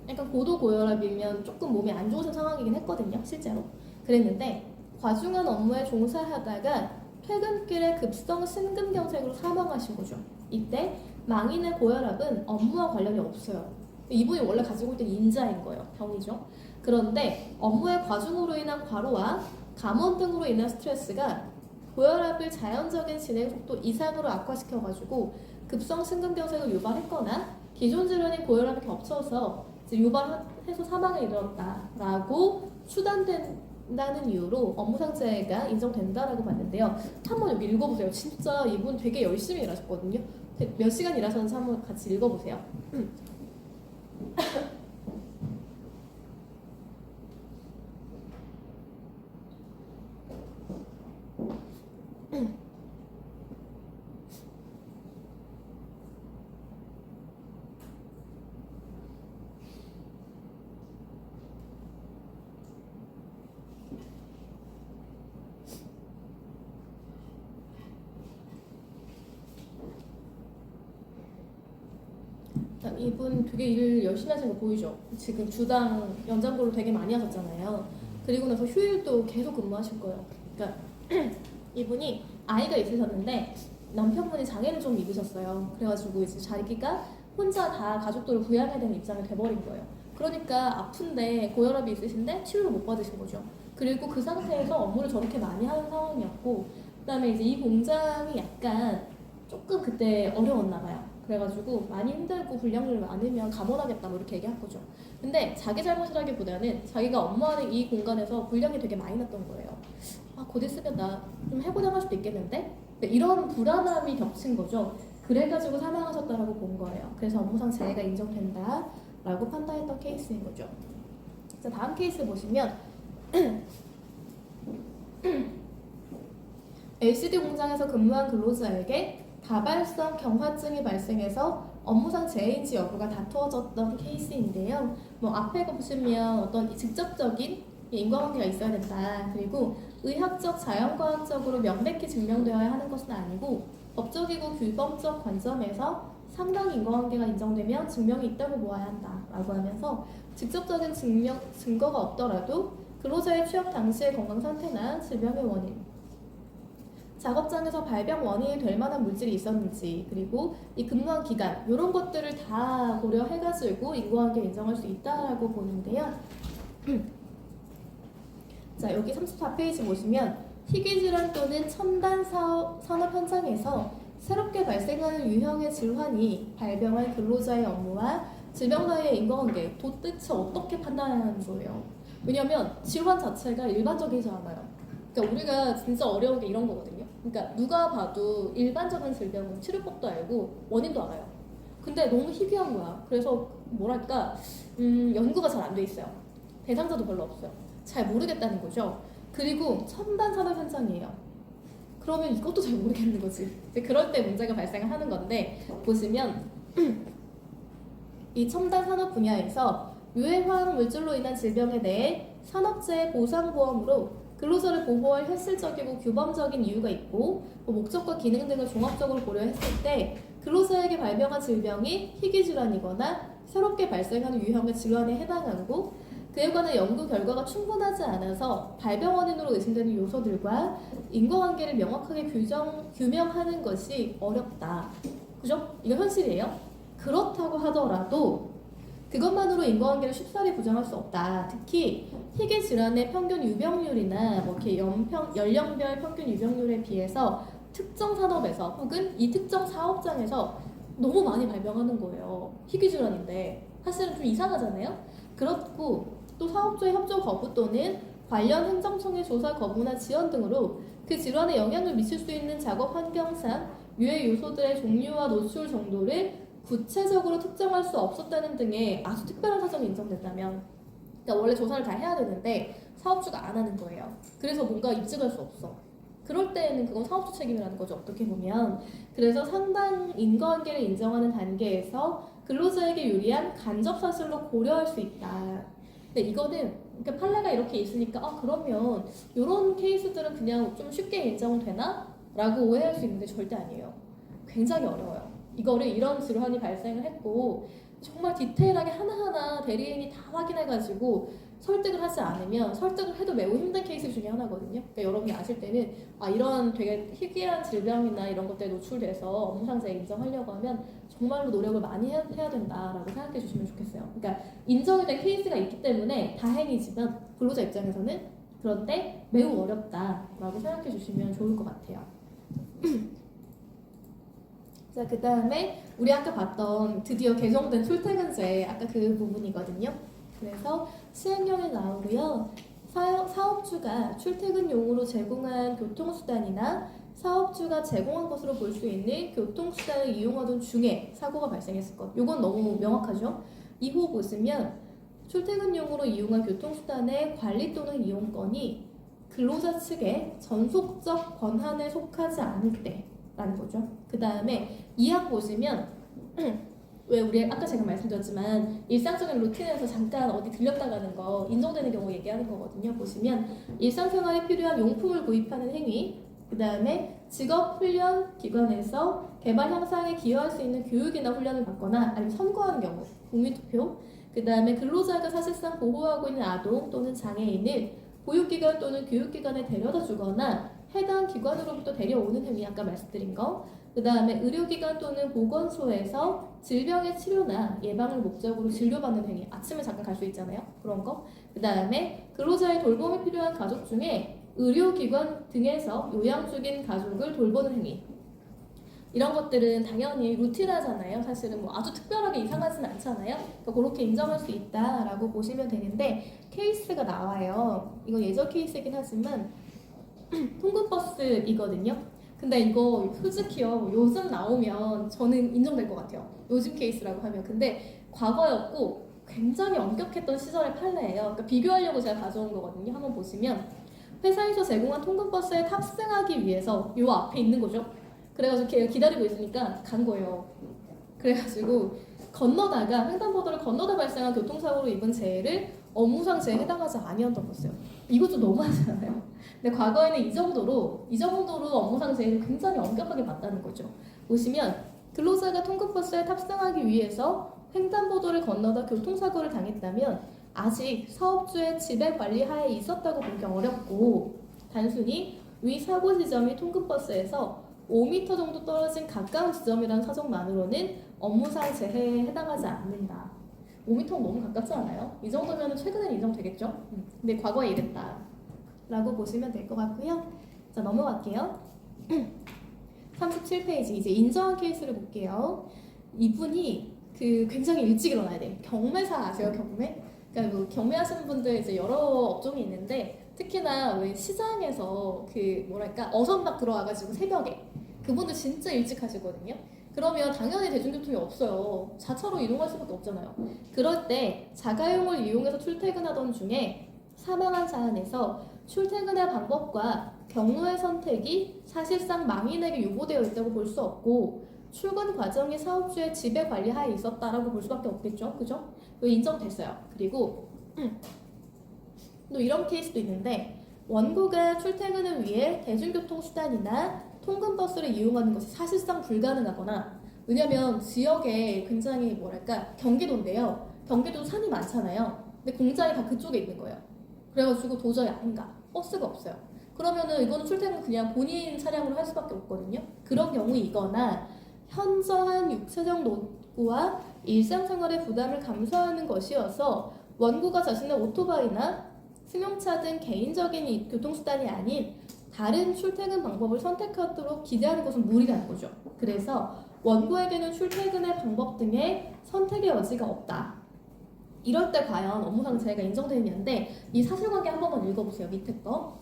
약간 고도 고혈압이면 조금 몸이 안 좋은 상황이긴 했거든요. 실제로. 그랬는데 과중한 업무에 종사하다가 퇴근길에 급성 심근경색으로 사망하신 거죠. 이때 망인의 고혈압은 업무와 관련이 없어요. 이분이 원래 가지고 있던 인자인 거예요. 병이죠. 그런데 업무의 과중으로 인한 과로와 감원 등으로 인한 스트레스가 고혈압을 자연적인 진행 속도 이상으로 악화시켜가지고 급성 심근경색을 유발했거나 기존 질환인 고혈압이 겹쳐서 유발해서 사망에 이르렀다라고 추단된다는 이유로 업무상 재해가 인정된다라고 봤는데요. 한번 읽어보세요. 진짜 이분 되게 열심히 일하셨거든요. 몇 시간 일하셨는지 한번 같이 읽어보세요. 이분 되게 일 열심히 하신 거 보이죠? 지금 주당 연장근로 되게 많이 하셨잖아요. 그리고 나서 휴일도 계속 근무하실 거예요. 그러니까 이분이 아이가 있으셨는데 남편분이 장애를 좀 입으셨어요. 그래가지고 이제 자기가 혼자 다 가족들을 부양해야 되는 입장이 돼버린 거예요. 그러니까 아픈데 고혈압이 있으신데 치료를 못 받으신 거죠. 그리고 그 상태에서 업무를 저렇게 많이 하는 상황이었고, 그다음에 이제 이 공장이 약간 조금 그때 어려웠나 봐요. 그래가지고 많이 힘들고 불량률 많으면 감원하겠다 뭐 이렇게 얘기한 거죠. 근데 자기 잘못이라기보다는 자기가 업무하는 이 공간에서 불량이 되게 많이 났던 거예요. 아, 곧 있으면 나 좀 해고당할 수도 있겠는데? 이런 불안함이 겹친 거죠. 그래가지고 사망하셨다라고 본 거예요. 그래서 업무상 재해가 인정된다라고 판단했던 케이스인 거죠. 자, 다음 케이스 보시면 LCD 공장에서 근무한 근로자에게 다발성 경화증이 발생해서 업무상 재해인지 여부가 다투어졌던 케이스인데요. 뭐 앞에 보시면 어떤 직접적인 인과관계가 있어야 된다. 그리고 의학적, 자연과학적으로 명백히 증명되어야 하는 것은 아니고 법적이고 규범적 관점에서 상당히 인과관계가 인정되면 증명이 있다고 보아야 한다라고 하면서 직접적인 증거가 없더라도 근로자의 취업 당시의 건강 상태나 질병의 원인, 작업장에서 발병 원인이 될 만한 물질이 있었는지, 그리고 이 근무한 기간 이런 것들을 다 고려해가지고 인과관계 인정할 수 있다라고 보는데요. 자, 여기 34페이지 보시면 희귀질환 또는 첨단 산업 현장에서 새롭게 발생하는 유형의 질환이 발병할 근로자의 업무와 질병 사이의 인과관계 도대체 어떻게 판단하는 거예요? 왜냐하면 질환 자체가 일반적이지 않아요. 그러니까 우리가 진짜 어려운 게 이런 거거든요. 그러니까 누가 봐도 일반적인 질병은 치료법도 알고 원인도 알아요. 근데 너무 희귀한 거야. 그래서 뭐랄까 연구가 잘 안 돼 있어요. 대상자도 별로 없어요. 잘 모르겠다는 거죠. 그리고 첨단 산업 현장이에요. 그러면 이것도 잘 모르겠는 거지. 이제 그럴 때 문제가 발생하는 건데 보시면 이 첨단 산업 분야에서 유해화학 물질로 인한 질병에 대해 산업재해 보상보험으로 근로자를 보호할 현실적이고 규범적인 이유가 있고 목적과 기능 등을 종합적으로 고려했을 때 근로자에게 발병한 질병이 희귀질환이거나 새롭게 발생하는 유형의 질환에 해당하고 그에 관한 연구 결과가 충분하지 않아서 발병 원인으로 의심되는 요소들과 인과관계를 명확하게 규명하는 것이 어렵다. 그죠? 이거 현실이에요. 그렇다고 하더라도 그것만으로 인과관계를 쉽사리 부정할 수 없다. 특히 희귀 질환의 평균 유병률이나 뭐 이렇게 연령별 평균 유병률에 비해서 특정 산업에서 혹은 이 특정 사업장에서 너무 많이 발병하는 거예요. 희귀 질환인데 사실은 좀 이상하잖아요. 그렇고 또 사업주의 협조 거부 또는 관련 행정청의 조사 거부나 지연 등으로 그 질환에 영향을 미칠 수 있는 작업 환경상 유해 요소들의 종류와 노출 정도를 구체적으로 특정할 수 없었다는 등의 아주 특별한 사정이 인정된다면, 그러니까 원래 조사를 다 해야 되는데 사업주가 안 하는 거예요. 그래서 뭔가 입증할 수 없어. 그럴 때에는 그건 사업주 책임이라는 거죠. 어떻게 보면. 그래서 상당 인과관계를 인정하는 단계에서 근로자에게 유리한 간접 사실로 고려할 수 있다. 근데 이거는 그러니까 판례가 이렇게 있으니까 그러면 이런 케이스들은 그냥 좀 쉽게 인정되나? 라고 오해할 수 있는데 절대 아니에요. 굉장히 어려워요. 이거를 이런 질환이 발생을 했고 정말 디테일하게 하나하나 대리인이 다 확인해가지고 설득을 하지 않으면 설득을 해도 매우 힘든 케이스 중에 하나거든요. 그러니까 여러분이 아실 때는 이런 되게 희귀한 질병이나 이런 것들에 노출돼서 업무상재해 인정하려고 하면 정말로 노력을 많이 해야 된다라고 생각해 주시면 좋겠어요. 그러니까 인정이 된 케이스가 있기 때문에 다행이지만 근로자 입장에서는 그런데 매우 어렵다라고 생각해 주시면 좋을 것 같아요. 자, 그 다음에 우리 아까 봤던 드디어 개정된 출퇴근제 아까 그 부분이거든요. 그래서 시행령이 나오고요. 사업주가 출퇴근용으로 제공한 교통수단이나 사업주가 제공한 것으로 볼 수 있는 교통수단을 이용하던 중에 사고가 발생했을 것. 이건 너무 명확하죠. 2호 보시면 출퇴근용으로 이용한 교통수단의 관리 또는 이용권이 근로자 측의 전속적 권한에 속하지 않을 때라는 거죠. 그 다음에 2항 보시면 왜 우리 아까 제가 말씀드렸지만 일상적인 루틴에서 잠깐 어디 들렸다 가는 거 인정되는 경우 얘기하는 거거든요. 보시면 일상생활에 필요한 용품을 구입하는 행위, 그 다음에 직업훈련 기관에서 개발 향상에 기여할 수 있는 교육이나 훈련을 받거나 아니면 선거하는 경우, 국민투표, 그 다음에 근로자가 사실상 보호하고 있는 아동 또는 장애인을 보육기관 또는 교육기관에 데려다 주거나 해당 기관으로부터 데려오는 행위, 아까 말씀드린 거, 그 다음에 의료기관 또는 보건소에서 질병의 치료나 예방을 목적으로 진료받는 행위, 아침에 잠깐 갈 수 있잖아요. 그런 거. 그 다음에 근로자의 돌봄이 필요한 가족 중에 의료기관 등에서 요양 중인 가족을 돌보는 행위. 이런 것들은 당연히 루틴하잖아요. 사실은 뭐 아주 특별하게 이상하진 않잖아요. 그러니까 그렇게 인정할 수 있다라고 보시면 되는데 케이스가 나와요. 이거 예전 케이스이긴 하지만 통근버스이거든요. 근데 이거 솔직히요 요즘 나오면 저는 인정될 것 같아요. 요즘 케이스라고 하면. 근데 과거였고 굉장히 엄격했던 시절의 판례예요. 그러니까 비교하려고 제가 가져온 거거든요. 한번 보시면 회사에서 제공한 통근버스에 탑승하기 위해서 요 앞에 있는 거죠. 그래가지고 걔가 기다리고 있으니까 간 거예요. 그래가지고 건너다가 횡단보도를 건너다 발생한 교통사고로 입은 재해를 업무상 재해에 해당하지 아니한다고 했어요. 이거 좀 너무하잖아요. 근데 과거에는 이 정도로 업무상 재해를 굉장히 엄격하게 봤다는 거죠. 보시면 근로자가 통근버스에 탑승하기 위해서 횡단보도를 건너다 교통사고를 당했다면 아직 사업주의 지배 관리 하에 있었다고 보기 어렵고 단순히 위 사고 지점이 통근버스에서 5m 정도 떨어진 가까운 지점이라는 사정만으로는 업무상 재해에 해당하지 않는다. 5m는 너무 가깝지 않아요? 이 정도면 최근에는 인정되겠죠? 근데 과거에 이랬다 라고 보시면 될 것 같고요. 자, 넘어갈게요. 37페이지 이제 인정한 케이스를 볼게요. 이분이 굉장히 일찍 일어나야 돼. 경매사 아세요? 경매? 그러니까 뭐 경매하시는 분들 이제 여러 업종이 있는데 특히나 왜 시장에서 그 뭐랄까 어선박 들어와가지고 새벽에 그분들 진짜 일찍 하시거든요. 그러면 당연히 대중교통이 없어요. 자차로 이동할 수밖에 없잖아요. 그럴 때 자가용을 이용해서 출퇴근하던 중에 사망한 사안에서 출퇴근의 방법과 경로의 선택이 사실상 망인에게 유보되어 있다고 볼 수 없고 출근 과정이 사업주의 지배 관리하에 있었다라고 볼 수밖에 없겠죠. 그죠? 이거 인정됐어요. 그리고 또 이런 케이스도 있는데 원고가 출퇴근을 위해 대중교통 수단이나 통근버스를 이용하는 것이 사실상 불가능하거나 왜냐면 지역에 굉장히 뭐랄까 경기도인데요. 경기도 산이 많잖아요. 근데 공장이 다 그쪽에 있는 거예요. 그래가지고 도저히 안 가. 버스가 없어요. 그러면은 이거는 출퇴근 그냥 본인 차량으로 할 수밖에 없거든요. 그런 경우이거나 현저한 육체적 노고와 일상생활의 부담을 감수하는 것이어서 원고가 자신의 오토바이나 승용차 등 개인적인 교통수단이 아닌 다른 출퇴근 방법을 선택하도록 기대하는 것은 무리라는 거죠. 그래서 원고에게는 출퇴근의 방법 등의 선택의 여지가 없다. 이럴 때 과연 업무상 재해가 인정되느냐인데 이 사실관계 한 번만 읽어보세요. 밑에 거.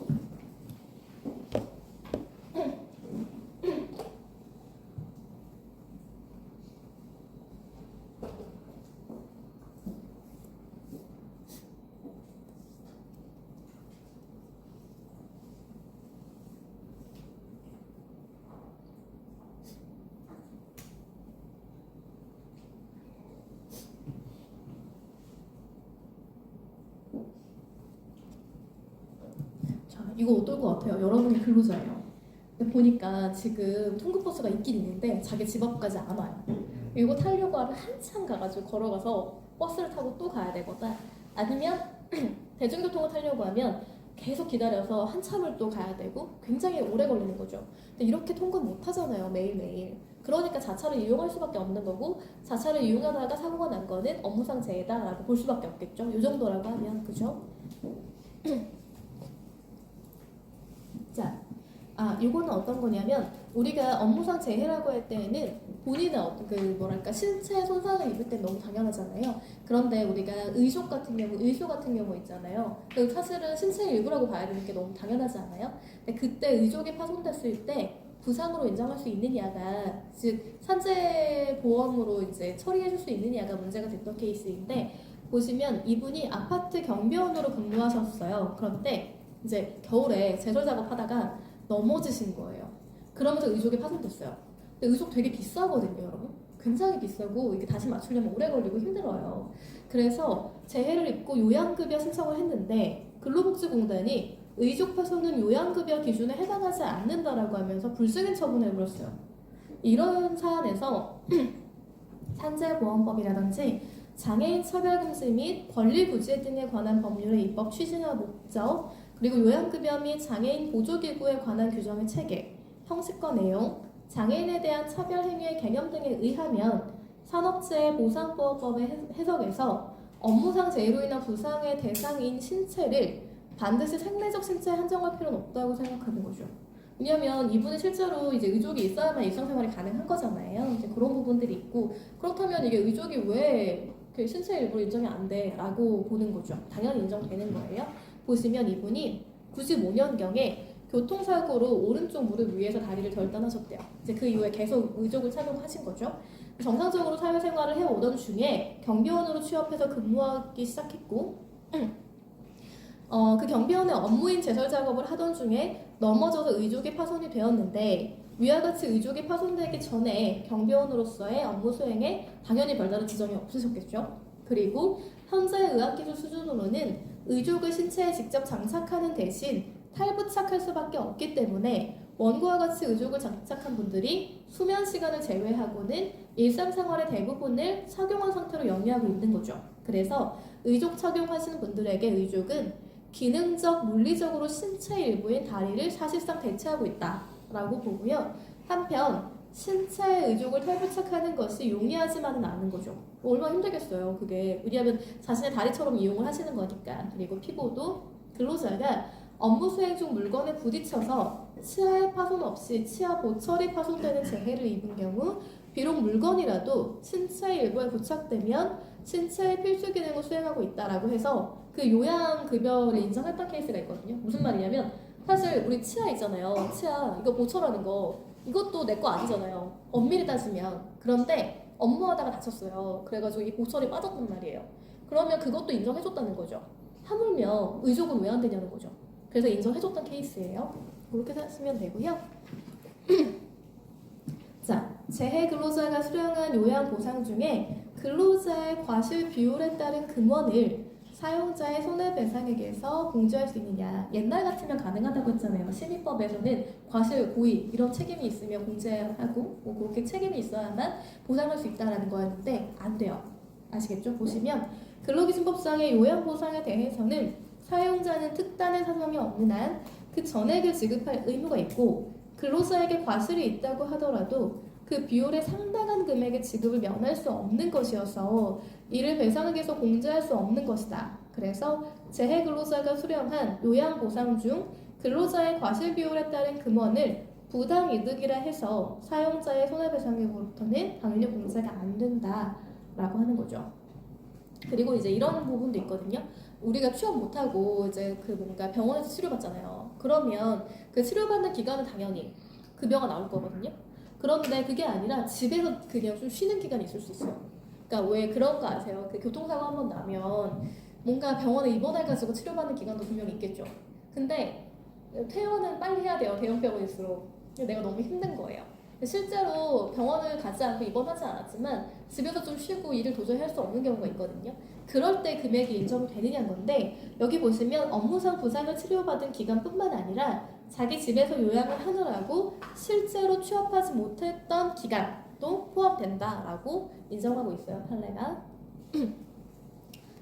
자, 이거 어떨 것 같아요? 여러분이 근로자예요. 근데 보니까 지금 통근버스가 있긴 있는데 자기 집 앞까지 안 와요. 이거 타려고 하면 한참 가가지고 걸어가서 버스를 타고 또 가야 되거나 아니면 대중교통을 타려고 하면 계속 기다려서 한참을 또 가야 되고 굉장히 오래 걸리는 거죠. 근데 이렇게 통근 못 하잖아요, 매일매일. 그러니까 자차를 이용할 수밖에 없는 거고 자차를 이용하다가 사고가 난 거는 업무상 재해다라고 볼 수밖에 없겠죠. 이 정도라고 하면 그죠? 자, 이거는 어떤 거냐면 우리가 업무상 재해라고 할 때에는 본인의 어떤 그 뭐랄까 신체 손상을 입을 때 너무 당연하잖아요. 그런데 우리가 의족 같은 경우, 의소 같은 경우 있잖아요. 그 사실은 신체의 일부라고 봐야 되는 게 너무 당연하지 않아요? 근데 그때 의족이 파손됐을 때 부상으로 인정할 수 있느냐가 즉 산재보험으로 이제 처리해줄 수 있느냐가 문제가 됐던 케이스인데 보시면 이분이 아파트 경비원으로 근무하셨어요. 그런데 이제 겨울에 제설 작업하다가 넘어지신 거예요. 그러면서 의족이 파손됐어요. 근데 의족 되게 비싸거든요, 여러분. 굉장히 비싸고 이게 다시 맞추려면 오래 걸리고 힘들어요. 그래서 재해를 입고 요양급여 신청을 했는데 근로복지공단이 의족 파손은 요양급여 기준에 해당하지 않는다라고 하면서 불승인 처분해버렸어요. 이런 사안에서 산재보험법이라든지 장애인 차별금지 및 권리부재 등에 관한 법률의 입법 취지나 목적 그리고 요양급여 및 장애인 보조기구에 관한 규정의 체계, 형식과 내용, 장애인에 대한 차별 행위의 개념 등에 의하면 산업재해 보상보호법의 해석에서 업무상 재해로 인한 부상의 대상인 신체를 반드시 생리적 신체에 한정할 필요는 없다고 생각하는 거죠. 왜냐하면 이분은 실제로 이제 의족이 있어야만 일상생활이 가능한 거잖아요. 이제 그런 부분들이 있고 그렇다면 이게 의족이 왜 그 신체 일부로 인정이 안 돼라고 보는 거죠. 당연히 인정되는 거예요. 보시면 이분이 95년경에 교통사고로 오른쪽 무릎 위에서 다리를 절단하셨대요. 이제 그 이후에 계속 의족을 착용하신 거죠. 정상적으로 사회생활을 해오던 중에 경비원으로 취업해서 근무하기 시작했고 그 경비원의 업무인 제설 작업을 하던 중에 넘어져서 의족이 파손이 되었는데 위와 같이 의족이 파손되기 전에 경비원으로서의 업무 수행에 당연히 별다른 지점이 없으셨겠죠. 그리고 현재 의학기술 수준으로는 의족을 신체에 직접 장착하는 대신 탈부착할 수밖에 없기 때문에 원고와 같이 의족을 장착한 분들이 수면 시간을 제외하고는 일상생활의 대부분을 착용한 상태로 영위하고 있는 거죠. 그래서 의족 착용하시는 분들에게 의족은 기능적, 물리적으로 신체 일부인 다리를 사실상 대체하고 있다라고 보고요. 한편 신체 의족을 탈부착하는 것이 용이하지만은 않은 거죠. 얼마나 힘들겠어요, 그게. 왜냐하면 자신의 다리처럼 이용을 하시는 거니까. 그리고 피고도 근로자가 업무 수행 중 물건에 부딪혀서 치아에 파손 없이 치아 보철이 파손되는 재해를 입은 경우 비록 물건이라도 신체 일부에 부착되면 신체의 필수 기능을 수행하고 있다라고 해서 그 요양급여를 인정했던 케이스가 있거든요. 무슨 말이냐면 사실 우리 치아 있잖아요. 치아 이거 보철하는 거 이것도 내 거 아니잖아요. 엄밀히 따지면. 그런데 업무하다가 다쳤어요. 그래가지고 이 보철이 빠졌단 말이에요. 그러면 그것도 인정해줬다는 거죠. 하물며 의족은 왜 안 되냐는 거죠. 그래서 인정해줬던 케이스예요. 그렇게 하시면 되고요. 자, 재해 근로자가 수령한 요양 보상 중에 근로자의 과실 비율에 따른 금원을 사용자의 손해배상액에서 공제할 수 있느냐. 옛날 같으면 가능하다고 했잖아요. 심의법에서는 과실, 고의 이런 책임이 있으면 공제하고 뭐 그렇게 책임이 있어야만 보상할 수 있다는 거였는데 안 돼요. 아시겠죠? 보시면 근로기준법상의 요양보상에 대해서는 사용자는 특단의 사정이 없는 한 그 전액을 지급할 의무가 있고 근로자에게 과실이 있다고 하더라도 그 비율의 상당한 금액의 지급을 면할 수 없는 것이어서 이를 배상액에서 공제할 수 없는 것이다. 그래서 재해 근로자가 수령한 요양보상 중 근로자의 과실 비율에 따른 금원을 부당이득이라 해서 사용자의 손해배상액으로부터는 당연히 공제가 안 된다라고 하는 거죠. 그리고 이제 이런 부분도 있거든요. 우리가 취업 못하고 이제 그 뭔가 병원에서 치료받잖아요. 그러면 그 치료받는 기간은 당연히 급여가 나올 거거든요. 그런데 그게 아니라 집에서 그냥 좀 쉬는 기간이 있을 수 있어요. 그러니까 왜 그런 거 아세요? 그 교통사고 한 번 나면 뭔가 병원에 입원해가지고 치료받는 기간도 분명히 있겠죠. 근데 퇴원은 빨리 해야 돼요. 대형 병원일수록. 내가 너무 힘든 거예요. 실제로 병원을 가지 않고 입원하지 않았지만 집에서 좀 쉬고 일을 도저히 할 수 없는 경우가 있거든요. 그럴 때 금액이 인정이 되느냐는 건데 여기 보시면 업무상 부상을 치료받은 기간뿐만 아니라 자기 집에서 요양을 하느라고 실제로 취업하지 못했던 기간도 포함된다라고 인정하고 있어요. 판례가.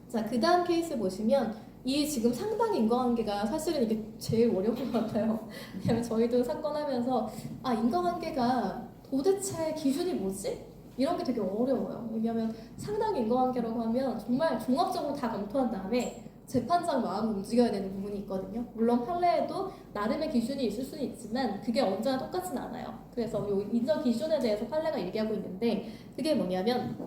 자, 그 다음 케이스 보시면 이 지금 상당 인과관계가 사실은 이게 제일 어려운 것 같아요. 왜냐면 저희도 사건 하면서 인과관계가 도대체 기준이 뭐지? 이런 게 되게 어려워요. 왜냐하면 상당 인과관계라고 하면 정말 종합적으로 다 검토한 다음에 재판장 마음을 움직여야 되는 부분이 있거든요. 물론 판례에도 나름의 기준이 있을 수는 있지만 그게 언제나 똑같진 않아요. 그래서 이 인정 기준에 대해서 판례가 얘기하고 있는데 그게 뭐냐면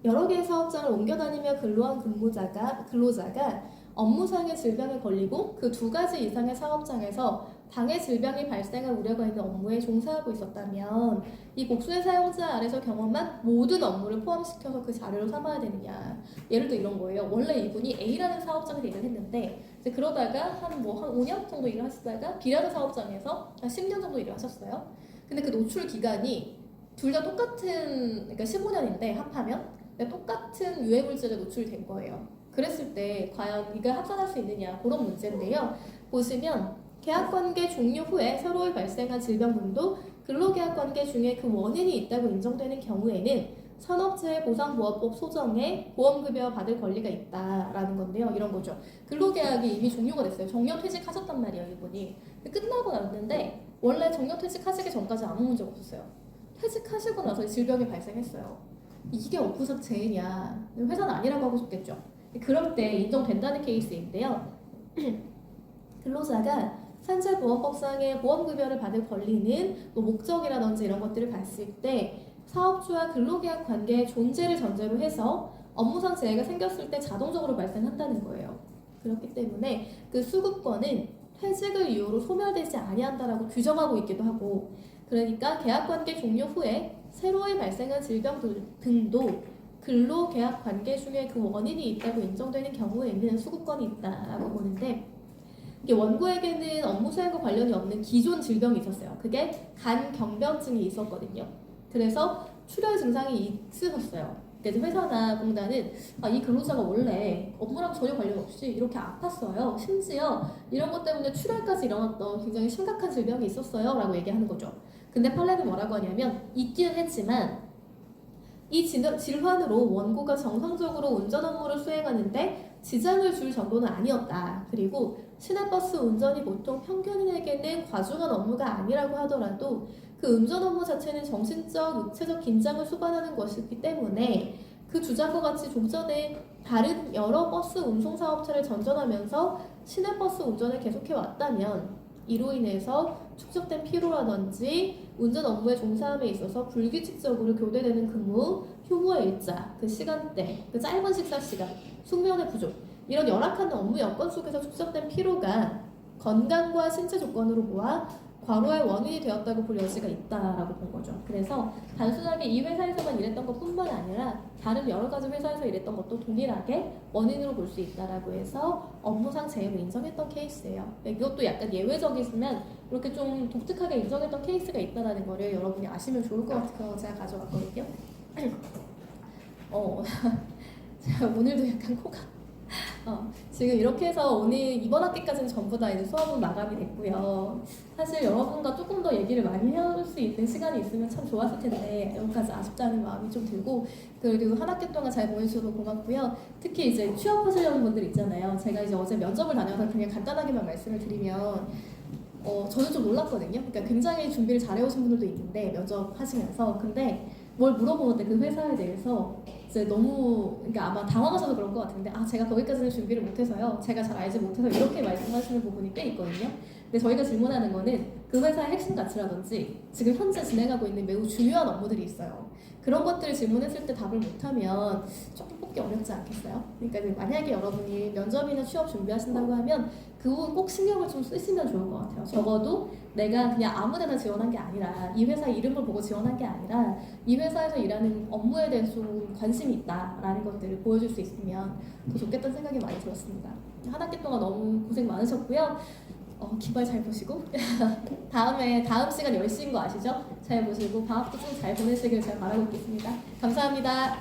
여러 개의 사업장을 옮겨 다니며 근로한 근로자가 업무상의 질병에 걸리고 그 두 가지 이상의 사업장에서 당해 질병이 발생할 우려가 있는 업무에 종사하고 있었다면 이 복수의 사용자 아래서 경험한 모든 업무를 포함시켜서 그 자료로 삼아야 되느냐. 예를 들어 이런 거예요. 원래 이분이 A라는 사업장에서 일을 했는데 이제 그러다가 한 5년 정도 일을 하시다가 B라는 사업장에서 한 10년 정도 일을 하셨어요. 근데 그 노출 기간이 둘 다 똑같은, 그러니까 15년인데 합하면 똑같은 유해물질에 노출된 거예요. 그랬을 때 과연 이걸 합산할 수 있느냐 그런 문제인데요. 보시면 계약관계 종료 후에 서로에 발생한 질병분도 근로계약관계 중에 그 원인이 있다고 인정되는 경우에는 산업재해보상보험법 소정에 보험급여 받을 권리가 있다라는 건데요. 이런 거죠. 근로계약이 이미 종료가 됐어요. 정년퇴직하셨단 말이에요. 이분이. 끝나고 났는데 원래 정년퇴직하시기 전까지 아무 문제가 없었어요. 퇴직하시고 나서 질병이 발생했어요. 이게 업무상 재해냐? 회사는 아니라고 하고 싶겠죠. 그럴 때 인정된다는 케이스인데요. 근로자가 산재보험법상의 보험급여를 받을 권리는 뭐 목적이라든지 이런 것들을 봤을 때 사업주와 근로계약 관계의 존재를 전제로 해서 업무상 재해가 생겼을 때 자동적으로 발생한다는 거예요. 그렇기 때문에 그 수급권은 퇴직을 이유로 소멸되지 아니한다라고 규정하고 있기도 하고 그러니까 계약관계 종료 후에 새로이 발생한 질병 등도 근로계약 관계 중에 그 원인이 있다고 인정되는 경우에는 수급권이 있다라고 보는데 이게 원고에게는 업무 수행과 관련이 없는 기존 질병이 있었어요. 그게 간경변증이 있었거든요. 그래서 출혈 증상이 있으셨어요. 그래서 회사나 공단은 이 근로자가 원래 업무랑 전혀 관련 없이 이렇게 아팠어요. 심지어 이런 것 때문에 출혈까지 일어났던 굉장히 심각한 질병이 있었어요. 라고 얘기하는 거죠. 근데 판례는 뭐라고 하냐면 있기는 했지만 이 질환으로 원고가 정상적으로 운전 업무를 수행하는데 지장을 줄 정도는 아니었다. 그리고 시내버스 운전이 보통 평균인에게는 과중한 업무가 아니라고 하더라도 그 운전 업무 자체는 정신적, 육체적 긴장을 수반하는 것이기 때문에 그 주장과 같이 종전에 다른 여러 버스 운송사업체를 전전하면서 시내버스 운전을 계속해 왔다면 이로 인해서 축적된 피로라든지 운전 업무에 종사함에 있어서 불규칙적으로 교대되는 근무, 휴무의 일자, 그 시간대, 그 짧은 식사 시간, 숙면의 부족 이런 열악한 업무 여건 속에서 축적된 피로가 건강과 신체 조건으로 모아 과로의 원인이 되었다고 볼 여지가 있다라고 본 거죠. 그래서 단순하게 이 회사에서만 일했던 것뿐만 아니라 다른 여러 가지 회사에서 일했던 것도 동일하게 원인으로 볼 수 있다라고 해서 업무상 재해로 인정했던 케이스예요. 이것도 약간 예외적이지만 이렇게 좀 독특하게 인정했던 케이스가 있다라는 거를 여러분이 아시면 좋을 것 같아서 제가 가져왔거든요. 제가 오늘도 약간 코가 지금 이렇게 해서 오늘 이번 학기까지는 전부 다 이제 수업은 마감이 됐고요. 사실 여러분과 조금 더 얘기를 많이 해볼 수 있는 시간이 있으면 참 좋았을 텐데 여기까지 아쉽다는 마음이 좀 들고, 그리고 한 학기 동안 잘 보내주셔서 고맙고요. 특히 이제 취업하시려는 분들 있잖아요. 제가 이제 어제 면접을 다녀서 그냥 간단하게만 말씀을 드리면 저는 좀 놀랐거든요. 그러니까 굉장히 준비를 잘해오신 분들도 있는데 면접하시면서 근데 뭘 물어보는데 그 회사에 대해서 이제 너무 그러니까 아마 당황하셔서 그런 것 같은데 제가 거기까지는 준비를 못해서요. 제가 잘 알지 못해서 이렇게 말씀하시는 부분이 꽤 있거든요. 근데 저희가 질문하는 거는 그 회사의 핵심 가치라든지 지금 현재 진행하고 있는 매우 중요한 업무들이 있어요. 그런 것들을 질문했을 때 답을 못하면 조금 뽑기 어렵지 않겠어요? 그러니까 만약에 여러분이 면접이나 취업 준비하신다고 하면 그 부분 꼭 신경을 좀 쓰시면 좋을 것 같아요. 적어도 내가 그냥 아무데나 지원한 게 아니라 이 회사 이름을 보고 지원한 게 아니라 이 회사에서 일하는 업무에 대해서 좀 관심이 있다라는 것들을 보여줄 수 있으면 더 좋겠다는 생각이 많이 들었습니다. 한 학기 동안 너무 고생 많으셨고요. 기말 잘 보시고 다음 시간 10시인 거 아시죠? 잘 보시고 방학도 좀 잘 보내시길 제가 바라고 있겠습니다. 감사합니다.